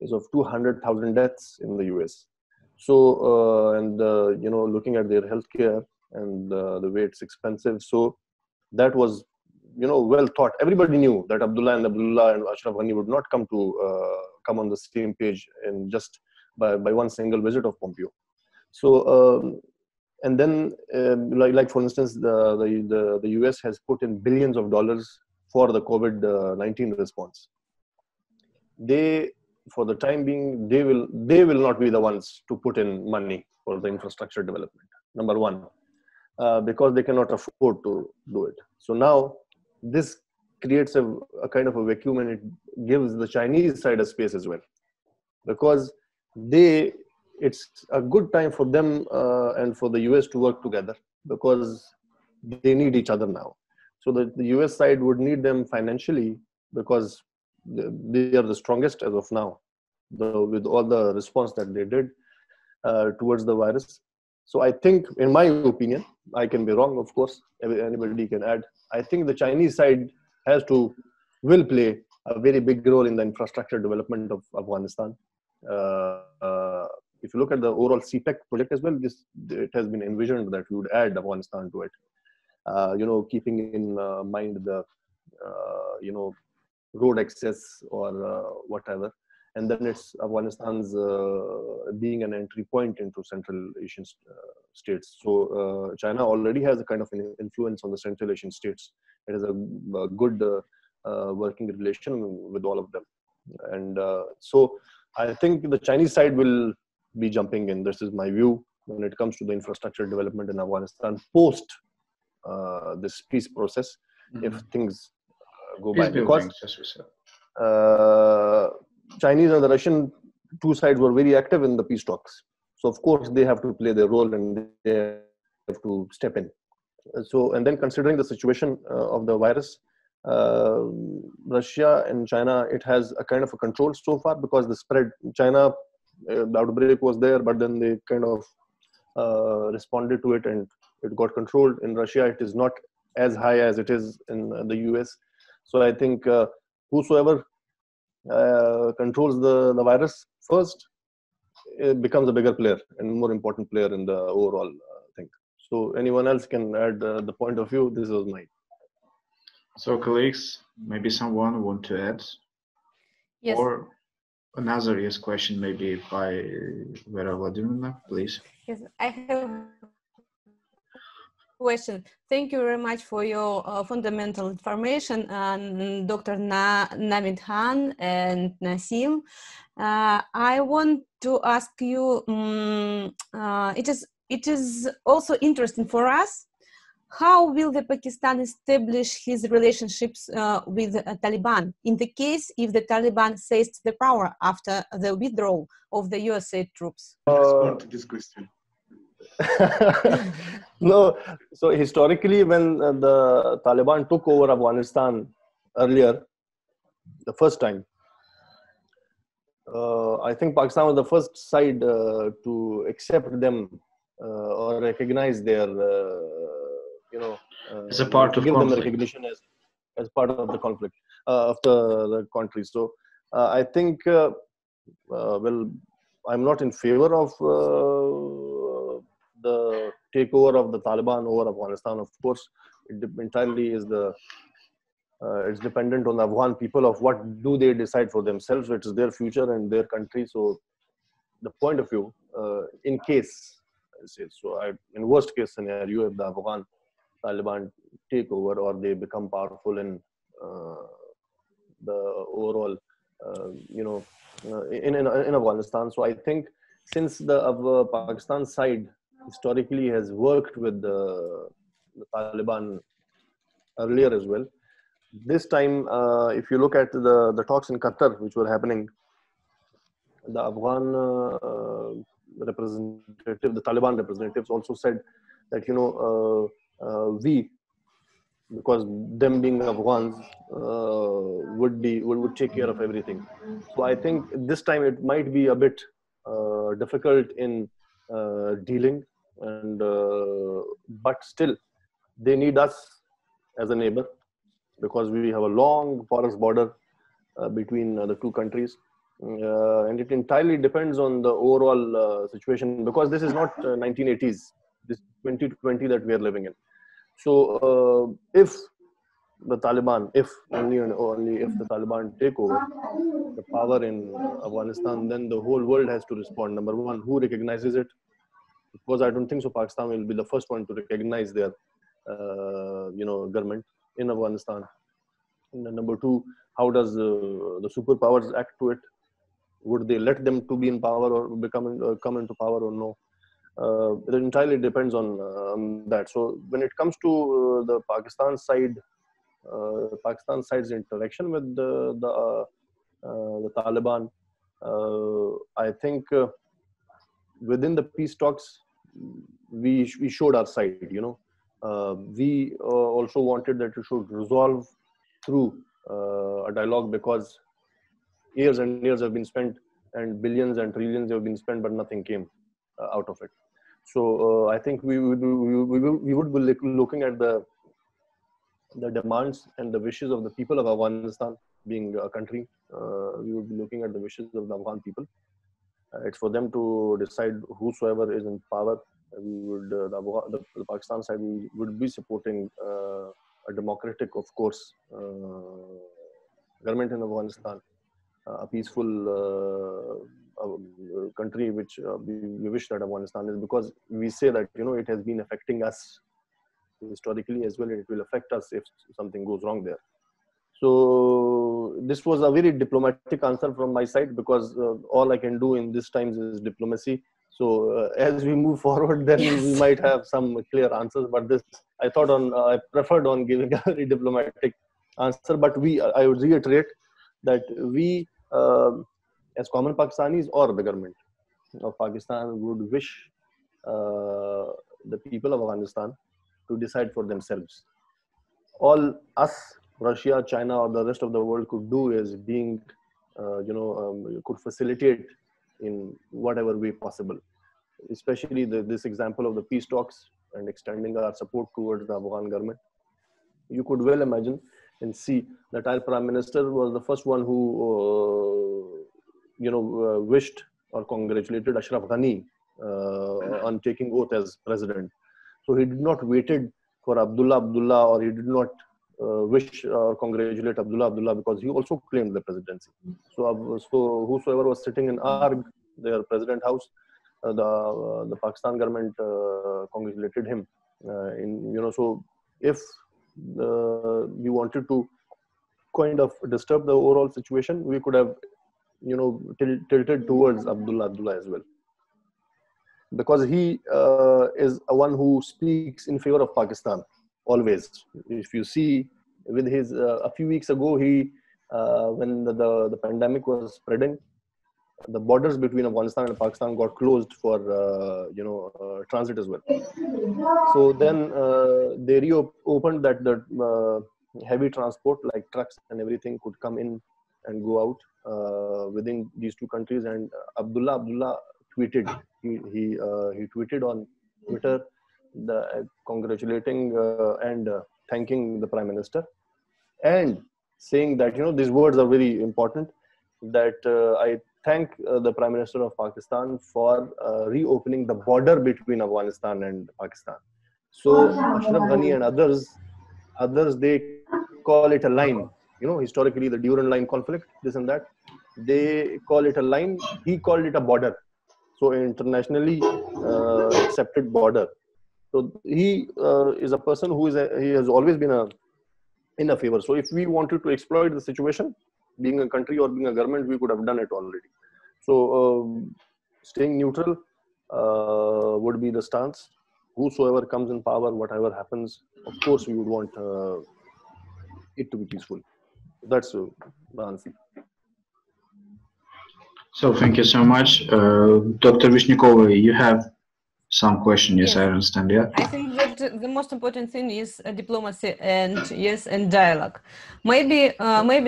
is of 200,000 deaths in the US. So, looking at their healthcare and the way it's expensive. So that was, well thought. Everybody knew that Abdullah and Ashraf Ghani would not come on the same page and just by one single visit of Pompeo. So, and then, like for instance, the US has put in billions of dollars for the COVID-19 response. For the time being, they will not be the ones to put in money for the infrastructure development. Number one, because they cannot afford to do it. So now this creates a kind of a vacuum, and it gives the Chinese side a space as well, because it's a good time for them and for the US to work together, because they need each other now. So the US side would need them financially, because they are the strongest as of now, with all the response that they did towards the virus. So I think, in my opinion, I can be wrong, of course, anybody can add, I think the Chinese side will play a very big role in the infrastructure development of Afghanistan. If you look at the overall CPEC project as well, it has been envisioned that we would add Afghanistan to it, keeping in mind the road access or whatever. And then it's Afghanistan's being an entry point into Central Asian states. So China already has a kind of an influence on the Central Asian states. It has a good working relation with all of them. And so I think the Chinese side will be jumping in. This is my view when it comes to the infrastructure development in Afghanistan post this peace process, if things go by. Because Chinese and the Russian two sides were very active in the peace talks. So of course they have to play their role and they have to step in. So, and then considering the situation of the virus, Russia and China, it has a kind of a control so far, because the spread, China, the outbreak was there, but then they kind of responded to it and it got controlled. In Russia, it is not as high as it is in the US. So I think whosoever controls the virus first, it becomes a bigger player and more important player in the overall thing. So anyone else can add the point of view. This was mine. So colleagues, maybe someone want to add? Yes. Or another question maybe by Vera Vladimirovna, please. Yes, I have a question. Thank you very much for your fundamental information, Dr. Navid Khan and Nasim. I want to ask you, it is also interesting for us, how will the Pakistan establish his relationships with Taliban in the case if the Taliban seized the power after the withdrawal of the USA troops? Respond to this question. No, so historically, when the Taliban took over Afghanistan earlier, the first time, I think Pakistan was the first side to accept them or recognize their, as a part of give conflict. them recognition as part of the conflict of the country. So I think, well, I'm not in favor of the takeover of the Taliban over Afghanistan. Of course, it entirely is it's dependent on the Afghan people of what do they decide for themselves. It is their future and their country. So the point of view, in case So in worst case scenario, if the Afghan Taliban take over or they become powerful in the overall, in Afghanistan. So I think since the Pakistan side historically has worked with the Taliban earlier as well, this time, if you look at the talks in Qatar, which were happening, the Afghan the Taliban representatives also said that, we, because them being Afghans, would take care of everything. So I think this time it might be a bit difficult in dealing, and but still they need us as a neighbor, because we have a long porous border between the two countries. And it entirely depends on the overall situation, because this is not 1980s, this 2020 that we are living in. So if the Taliban, if only if the Taliban take over the power in Afghanistan, then the whole world has to respond. Number one, who recognizes it? Because I don't think so Pakistan will be the first one to recognize their government in Afghanistan. And then number two, how does the superpowers act to it? Would they let them to be in power or come into power or no? It entirely depends on that. So when it comes to the Pakistan side's interaction with the Taliban, I think within the peace talks, we showed our side. We also wanted that it should resolve through a dialogue, because years and years have been spent and billions and trillions have been spent, but nothing came out of it. So I think we would be looking at the demands and the wishes of the people of Afghanistan, being a country. We would be looking at the wishes of the Afghan people. It's for them to decide whosoever is in power. We would the Pakistan side would be supporting a democratic, of course, government in Afghanistan, a peaceful country, which we wish that Afghanistan is, because we say that it has been affecting us historically as well, and it will affect us if something goes wrong there. So this was a very diplomatic answer from my side, because all I can do in these times is diplomacy. So as we move forward, then we might have some clear answers. But this, I thought I preferred on giving a very diplomatic answer. But I would reiterate that we, as common Pakistanis or the government of Pakistan, would wish the people of Afghanistan to decide for themselves. All us, Russia, China, or the rest of the world could do is could facilitate in whatever way possible. Especially this example of the peace talks and extending our support towards the Afghan government. You could well imagine and see that our Prime Minister was the first one who, wished or congratulated Ashraf Ghani on taking oath as president. So he did not waited for Abdullah, or he did not wish or congratulate Abdullah, because he also claimed the presidency. So whosoever was sitting in ARG, their president house, the Pakistan government congratulated him. So if we wanted to kind of disturb the overall situation, we could have, tilted towards Abdullah as well, because he is one who speaks in favor of Pakistan always. If you see, with his a few weeks ago, he when the pandemic was spreading, the borders between Afghanistan and Pakistan got closed for transit as well. So then they reopened that the heavy transport like trucks and everything could come in and go out within these two countries. And Abdullah tweeted. He tweeted on Twitter, congratulating and thanking the Prime Minister, and saying that these words are very important. That I thank the Prime Minister of Pakistan for reopening the border between Afghanistan and Pakistan. So Ashraf Ghani and others, they call it a line. Historically, the Durand Line conflict, this and that, they call it a line. He called it a border. So internationally, it's accepted border. So he is a person who he has always been in a favor. So if we wanted to exploit the situation, being a country or being a government, we could have done it already. So staying neutral would be the stance. Whosoever comes in power, whatever happens, of course we would want it to be peaceful. That's the answer. So thank you so much. Dr. Vishnikova, you have some question. Yes, I understand. Yeah. I think that the most important thing is diplomacy and and dialogue. Maybe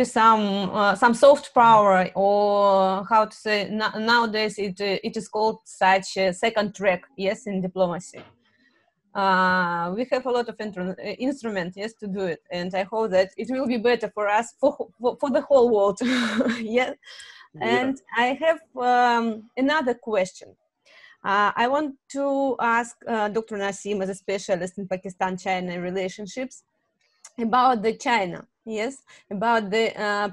some soft power, or how to say nowadays it is called such a second track. Yes, in diplomacy. We have a lot of instruments, yes, to do it, and I hope that it will be better for us, for the whole world. Yes. And I have another question. I want to ask Dr. Nasim, as a specialist in Pakistan-China relationships, about the China. Yes, about the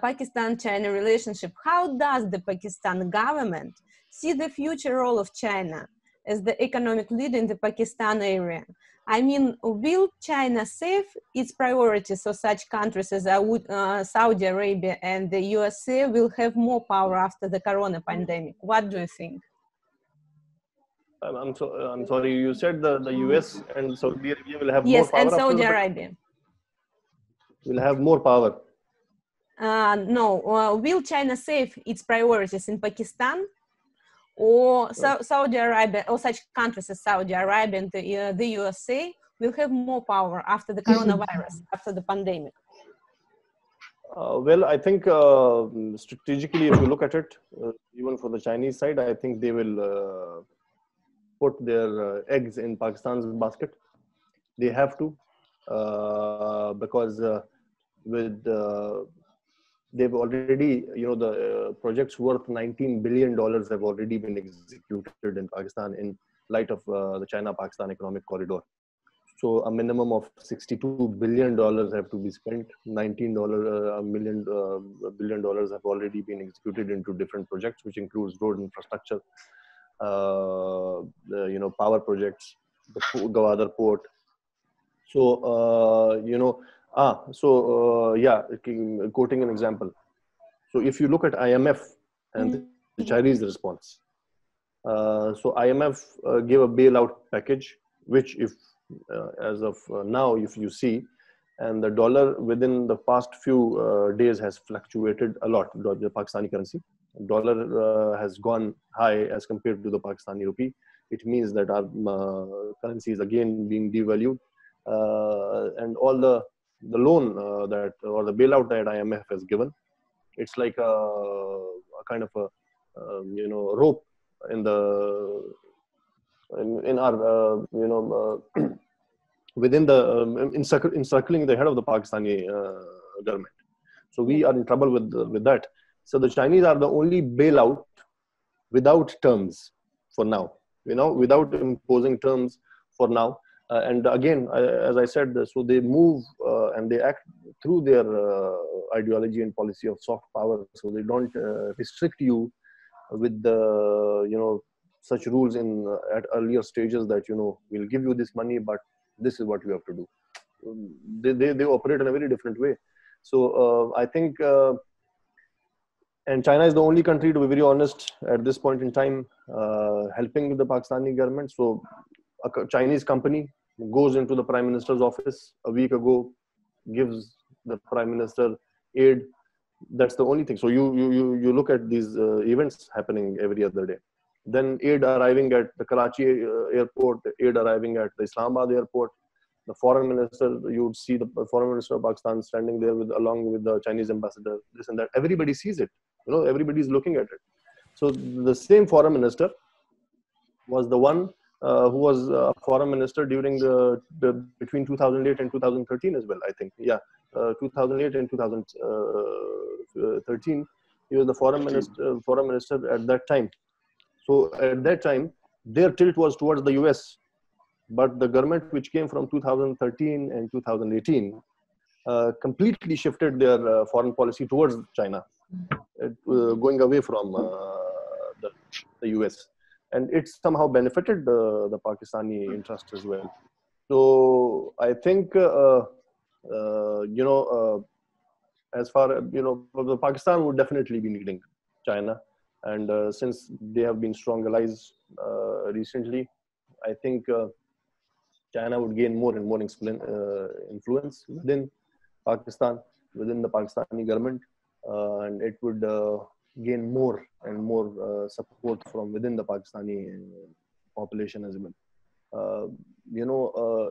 Pakistan-China relationship. How does the Pakistan government see the future role of China as the economic leader in the Pakistan area? I mean, will China save its priorities so such countries as Saudi Arabia and the USA will have more power after the corona pandemic? What do you think? I'm sorry, you said the US and Saudi Arabia will have more yes, power. Yes, and Saudi Arabia. Will have more power. No, will China save its priorities in Pakistan, or Saudi Arabia, or such countries as Saudi Arabia and the USA will have more power after the coronavirus, after the pandemic? Well, I think strategically, if you look at it, even for the Chinese side, I think they will put their eggs in Pakistan's basket. They have to, because they've already, the projects worth $19 billion have already been executed in Pakistan in light of the China-Pakistan economic corridor. So a minimum of $62 billion have to be spent. $19 billion have already been executed into different projects, which includes road infrastructure, power projects, the Gwadar port. So, quoting an example. So if you look at IMF and the Chinese response, so IMF gave a bailout package, which if as of now, if you see, and the dollar within the past few days has fluctuated a lot, the Pakistani currency. Dollar has gone high as compared to the Pakistani rupee. It means that our currency is again being devalued. And all the loan or the bailout that IMF has given, it's like a kind of a rope in our within the encircling the head of the Pakistani government. So we are in trouble with that. So the Chinese are the only bailout without terms for now. Without imposing terms for now. And again, as I said, so they move and they act through their ideology and policy of soft power. So they don't restrict you with the such rules at earlier stages that we'll give you this money, but this is what you have to do. They operate in a very different way. So I think, and China is the only country, to be very honest, at this point in time, helping the Pakistani government. So a Chinese company goes into the Prime Minister's office a week ago, gives the Prime Minister aid. That's the only thing. So you look at these events happening every other day. Then aid arriving at the Karachi airport, aid arriving at the Islamabad airport. The foreign minister, you would see the foreign minister of Pakistan standing there along with the Chinese ambassador, this and that. Everybody sees it. Everybody's looking at it. So the same foreign minister was the one who was a foreign minister during between 2008 and 2013 as well, I think. Yeah, 2008 and 2013, he was the foreign minister at that time. So at that time, their tilt was towards the US, but the government which came from 2013 and 2018 completely shifted their foreign policy towards China, going away from the US. and it somehow benefited the Pakistani interest as well. So I think as far the Pakistan would definitely be needing China, and since they have been strong allies recently, I think China would gain more and more influence within Pakistan, within the Pakistani government, and it would gain more and more support from within the Pakistani population as well.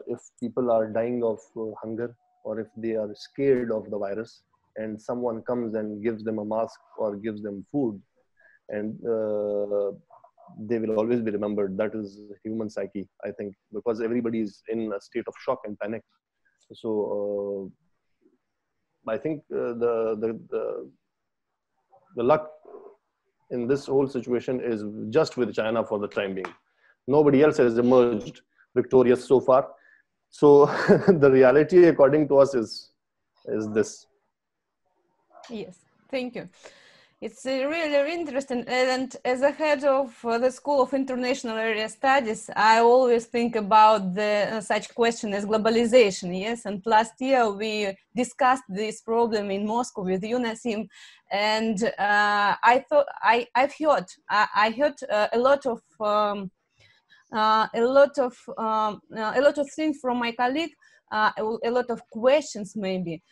If people are dying of hunger, or if they are scared of the virus, and someone comes and gives them a mask or gives them food, and they will always be remembered. That is human psyche, I think, because everybody is in a state of shock and panic. So I think the luck in this whole situation is just with China for the time being. Nobody else has emerged victorious so far. So the reality, according to us, is this. Yes, thank you. It's really interesting. And as a head of the School of International Area Studies, I always think about such question as globalization. Yes, and last year we discussed this problem in Moscow with you, Nassim, and I heard a lot of things from my colleague, a lot of questions maybe.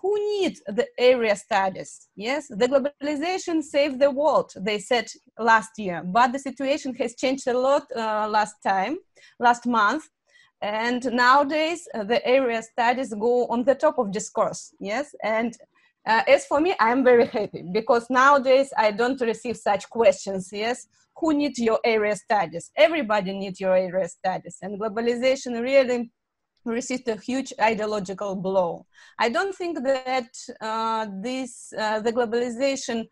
Who needs the area studies? Yes, the globalization saved the world, they said last year, but the situation has changed a lot last month. And nowadays, the area studies go on the top of discourse, yes? And as for me, I'm very happy because nowadays I don't receive such questions, yes? Who needs your area studies? Everybody needs your area studies, and globalization really received a huge ideological blow. I don't think that the globalization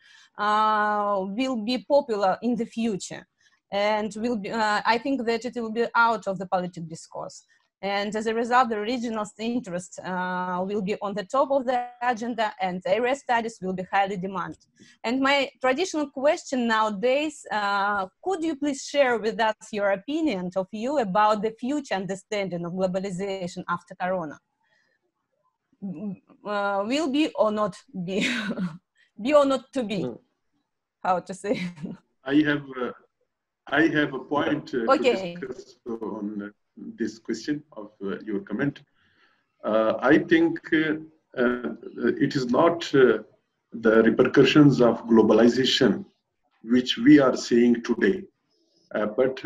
will be popular in the future, and I think that it will be out of the political discourse. And as a result, the regional interest will be on the top of the agenda, and area studies will be highly demanded. And my traditional question nowadays, could you please share with us your opinion of you about the future understanding of globalization after Corona? Will be or not be? Be or not to be? How to say? I have a point to discuss on this question of your comment. I think it is not the repercussions of globalization which we are seeing today, but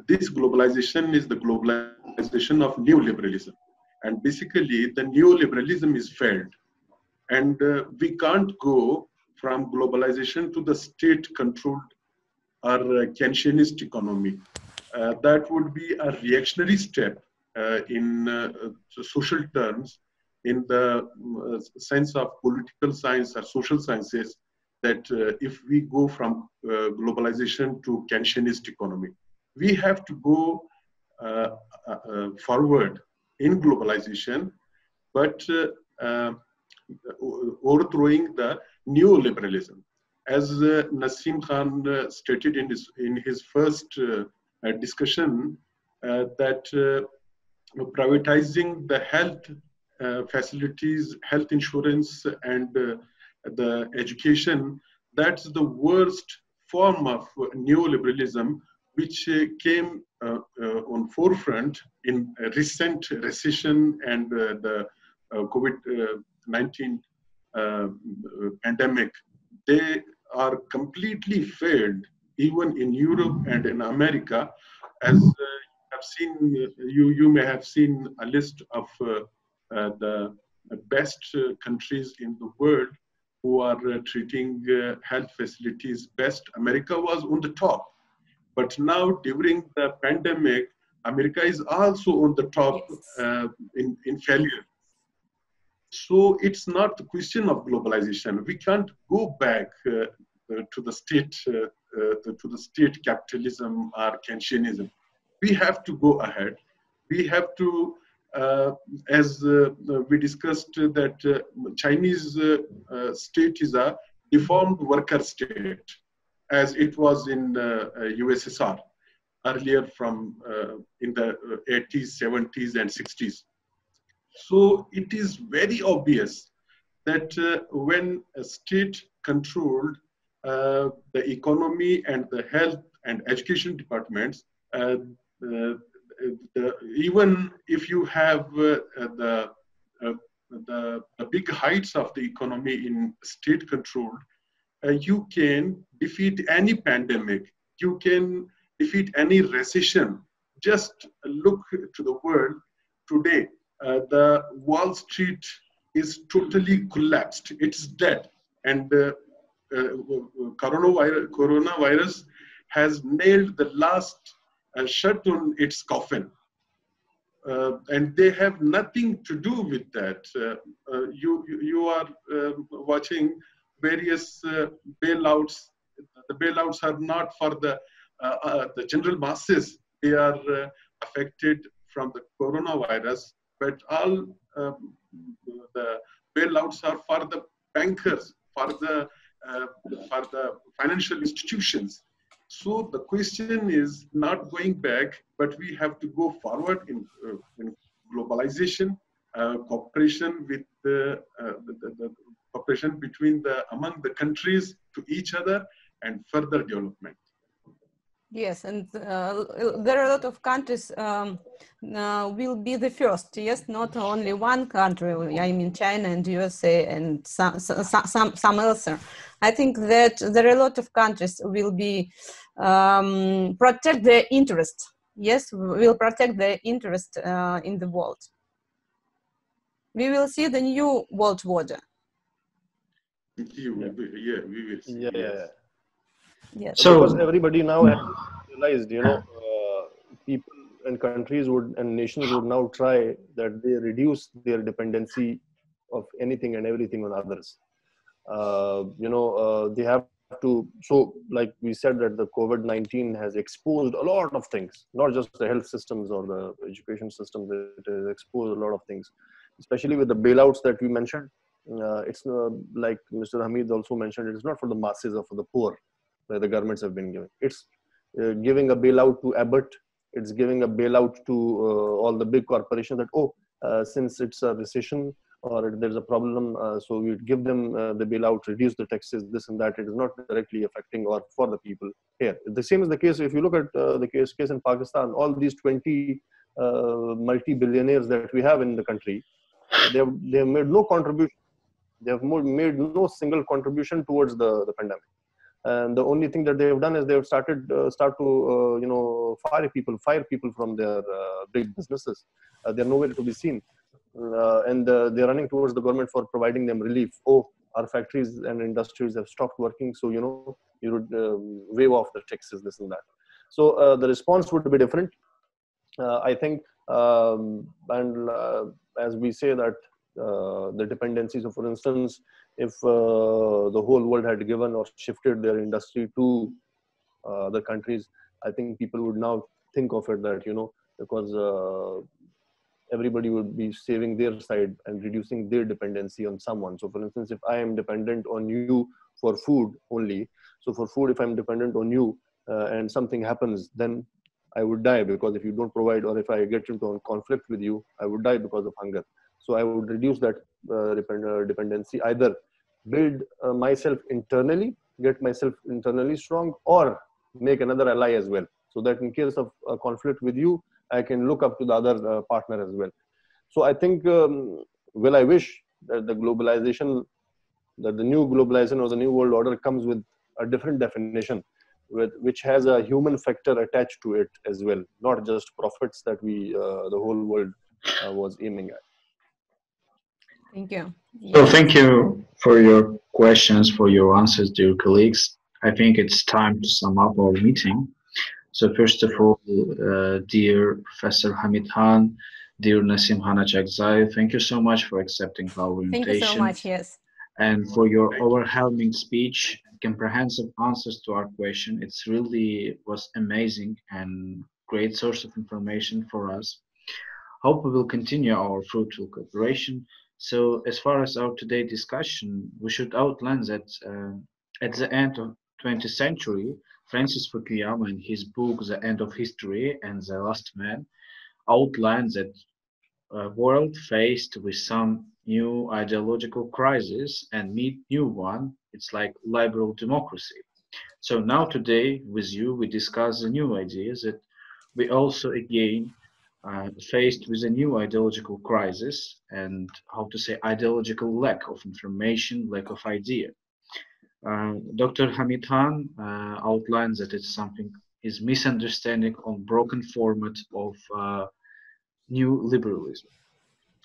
this globalization is the globalization of neoliberalism, and basically the neoliberalism is failed, and we can't go from globalization to the state-controlled or Keynesianist economy. That would be a reactionary step in social terms, in the sense of political science or social sciences, that if we go from globalization to Keynesianist economy, we have to go forward in globalization, but overthrowing the neoliberalism. As Nassim Khan stated in his first discussion, that privatizing the health facilities, health insurance, and the education, that's the worst form of neoliberalism, which came on forefront in a recent recession and the COVID-19 pandemic. They are completely failed, even in Europe and in America. As you have seen, you may have seen a list of the best countries in the world who are treating health facilities best. America was on the top, but now during the pandemic, America is also on the top in failure. So it's not the question of globalization. We can't go back to the state capitalism or Keynesianism. We have to go ahead. We have to, as we discussed, that Chinese state is a deformed worker state, as it was in USSR earlier from in the 80s, 70s, and 60s. So it is very obvious that when a state controlled the economy and the health and education departments, even if you have the big heights of the economy in state controlled, you can defeat any pandemic. You can defeat any recession. Just look to the world today. The Wall Street is totally collapsed. It's dead. And coronavirus has nailed the last shut on its coffin. And they have nothing to do with that. You are watching various bailouts. The bailouts are not for the general masses. They are affected from the coronavirus, but all the bailouts are for the bankers, for the financial institutions. So the question is not going back, but we have to go forward in globalization, cooperation with the cooperation between among the countries to each other, and further development. Yes, and there are a lot of countries will be the first. Yes, not only one country. I mean, China and USA and some else. I think that there are a lot of countries will be protect their interest. Yes, will protect their interest in the world. We will see the new world order. Yeah, we will see. Yeah. Yes. So because everybody now has realized, people and countries and nations would now try that they reduce their dependency of anything and everything on others. They have to. So, like we said, that the COVID-19 has exposed a lot of things, not just the health systems or the education systems. It has exposed a lot of things, especially with the bailouts that we mentioned. It's like Mr. Hamid also mentioned. It's not for the masses or for the poor that the governments have been giving. It's giving a bailout to Abbott. It's giving a bailout to all the big corporations that, since it's a recession or there's a problem, so we give them the bailout, reduce the taxes, this and that. It is not directly affecting or for the people here. The same is the case if you look at the case in Pakistan. All these 20 multi-billionaires that we have in the country, they have made no contribution. They have made no single contribution towards the pandemic. And the only thing that they have done is they have start to fire people from their big businesses. They're nowhere to be seen, and they're running towards the government for providing them relief. Our factories and industries have stopped working, so you would waive off the taxes, this and that. So the response would be different, I think. As we say that the dependencies of, for instance, if the whole world had given or shifted their industry to the countries, I think people would now think of it that, because everybody would be saving their side and reducing their dependency on someone. So for instance, if I am dependent on you for food only, so for food, if I'm dependent on you and something happens, then I would die, because if you don't provide, or if I get into a conflict with you, I would die because of hunger. So I would reduce that dependency, either build myself internally, get myself internally strong, or make another ally as well. So that in case of a conflict with you, I can look up to the other partner as well. So I think, I wish that the globalization, that the new globalization or the new world order comes with a different definition, which has a human factor attached to it as well, not just profits that the whole world was aiming at. Thank you. So thank you for your questions, for your answers, dear colleagues. I think it's time to sum up our meeting. So first of all, dear Professor Hamid Khan, dear Nasim Hanachakzai, thank you so much for accepting our invitation. Thank you so much, yes. And for your overwhelming speech, comprehensive answers to our question. It's really was amazing and great source of information for us. Hope we will continue our fruitful cooperation. So as far as our today discussion, we should outline that at the end 20th century, Francis Fukuyama, in his book The End of History and The Last Man, outlined that a world faced with some new ideological crisis and meet new one, it's like liberal democracy. So now today with you we discuss the new ideas that we also again faced with a new ideological crisis and how to say ideological lack of information, lack of idea. Dr. Hamid Khan outlines that it's something is misunderstanding on broken format of new liberalism.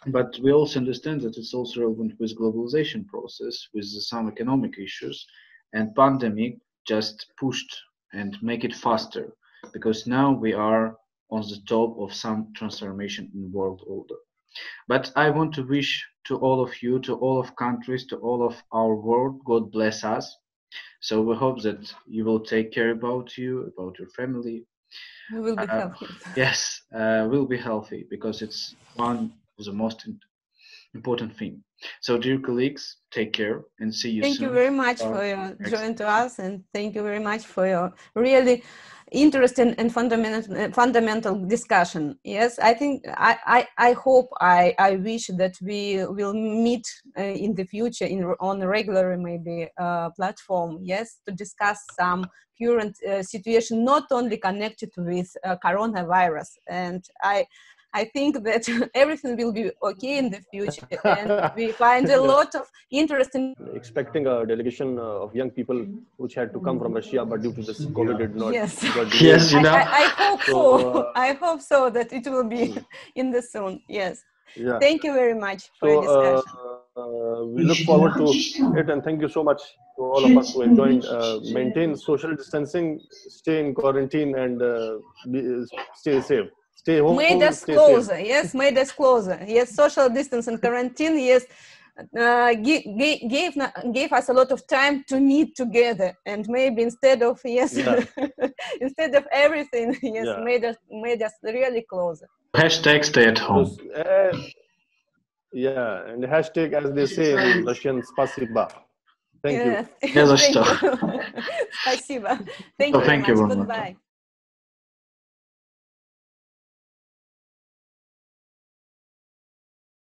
But we also understand that it's also relevant with globalization process, with some economic issues, and pandemic just pushed and make it faster because now we are on the top of some transformation in world order. But I want to wish to all of you, to all of countries, to all of our world, God bless us. So we hope that you will take care about you, about your family. We will be healthy. Yes, we'll be healthy because it's one of the most important thing. So dear colleagues, take care and see you soon. Thank you very much for your joining to us, and thank you very much for your really interesting and fundamental discussion. Yes, I think I hope I wish that we will meet in the future on a regular maybe platform. Yes, to discuss some current situation, not only connected with coronavirus. And I think that everything will be okay in the future, and we find a lot of interesting. Expecting a delegation of young people which had to come from Russia, but due to this COVID did not. Yes, yes, you know. I hope so. I hope so that it will be in the soon. Yes. Yeah. Thank you very much for your discussion. We look forward to it, and thank you so much to all of us who have joined. Maintain social distancing, stay in quarantine, and stay safe. Stay home. Made us closer. Yes, made us closer. Yes, social distance and quarantine. Yes, gave us a lot of time to meet together, and maybe instead of instead of everything, yes, made us really closer. Hashtag stay at home. Yeah, and hashtag, as they say in Russian, spasiba. Thank you. Thank you. Спасибо. Thank you very much. Goodbye.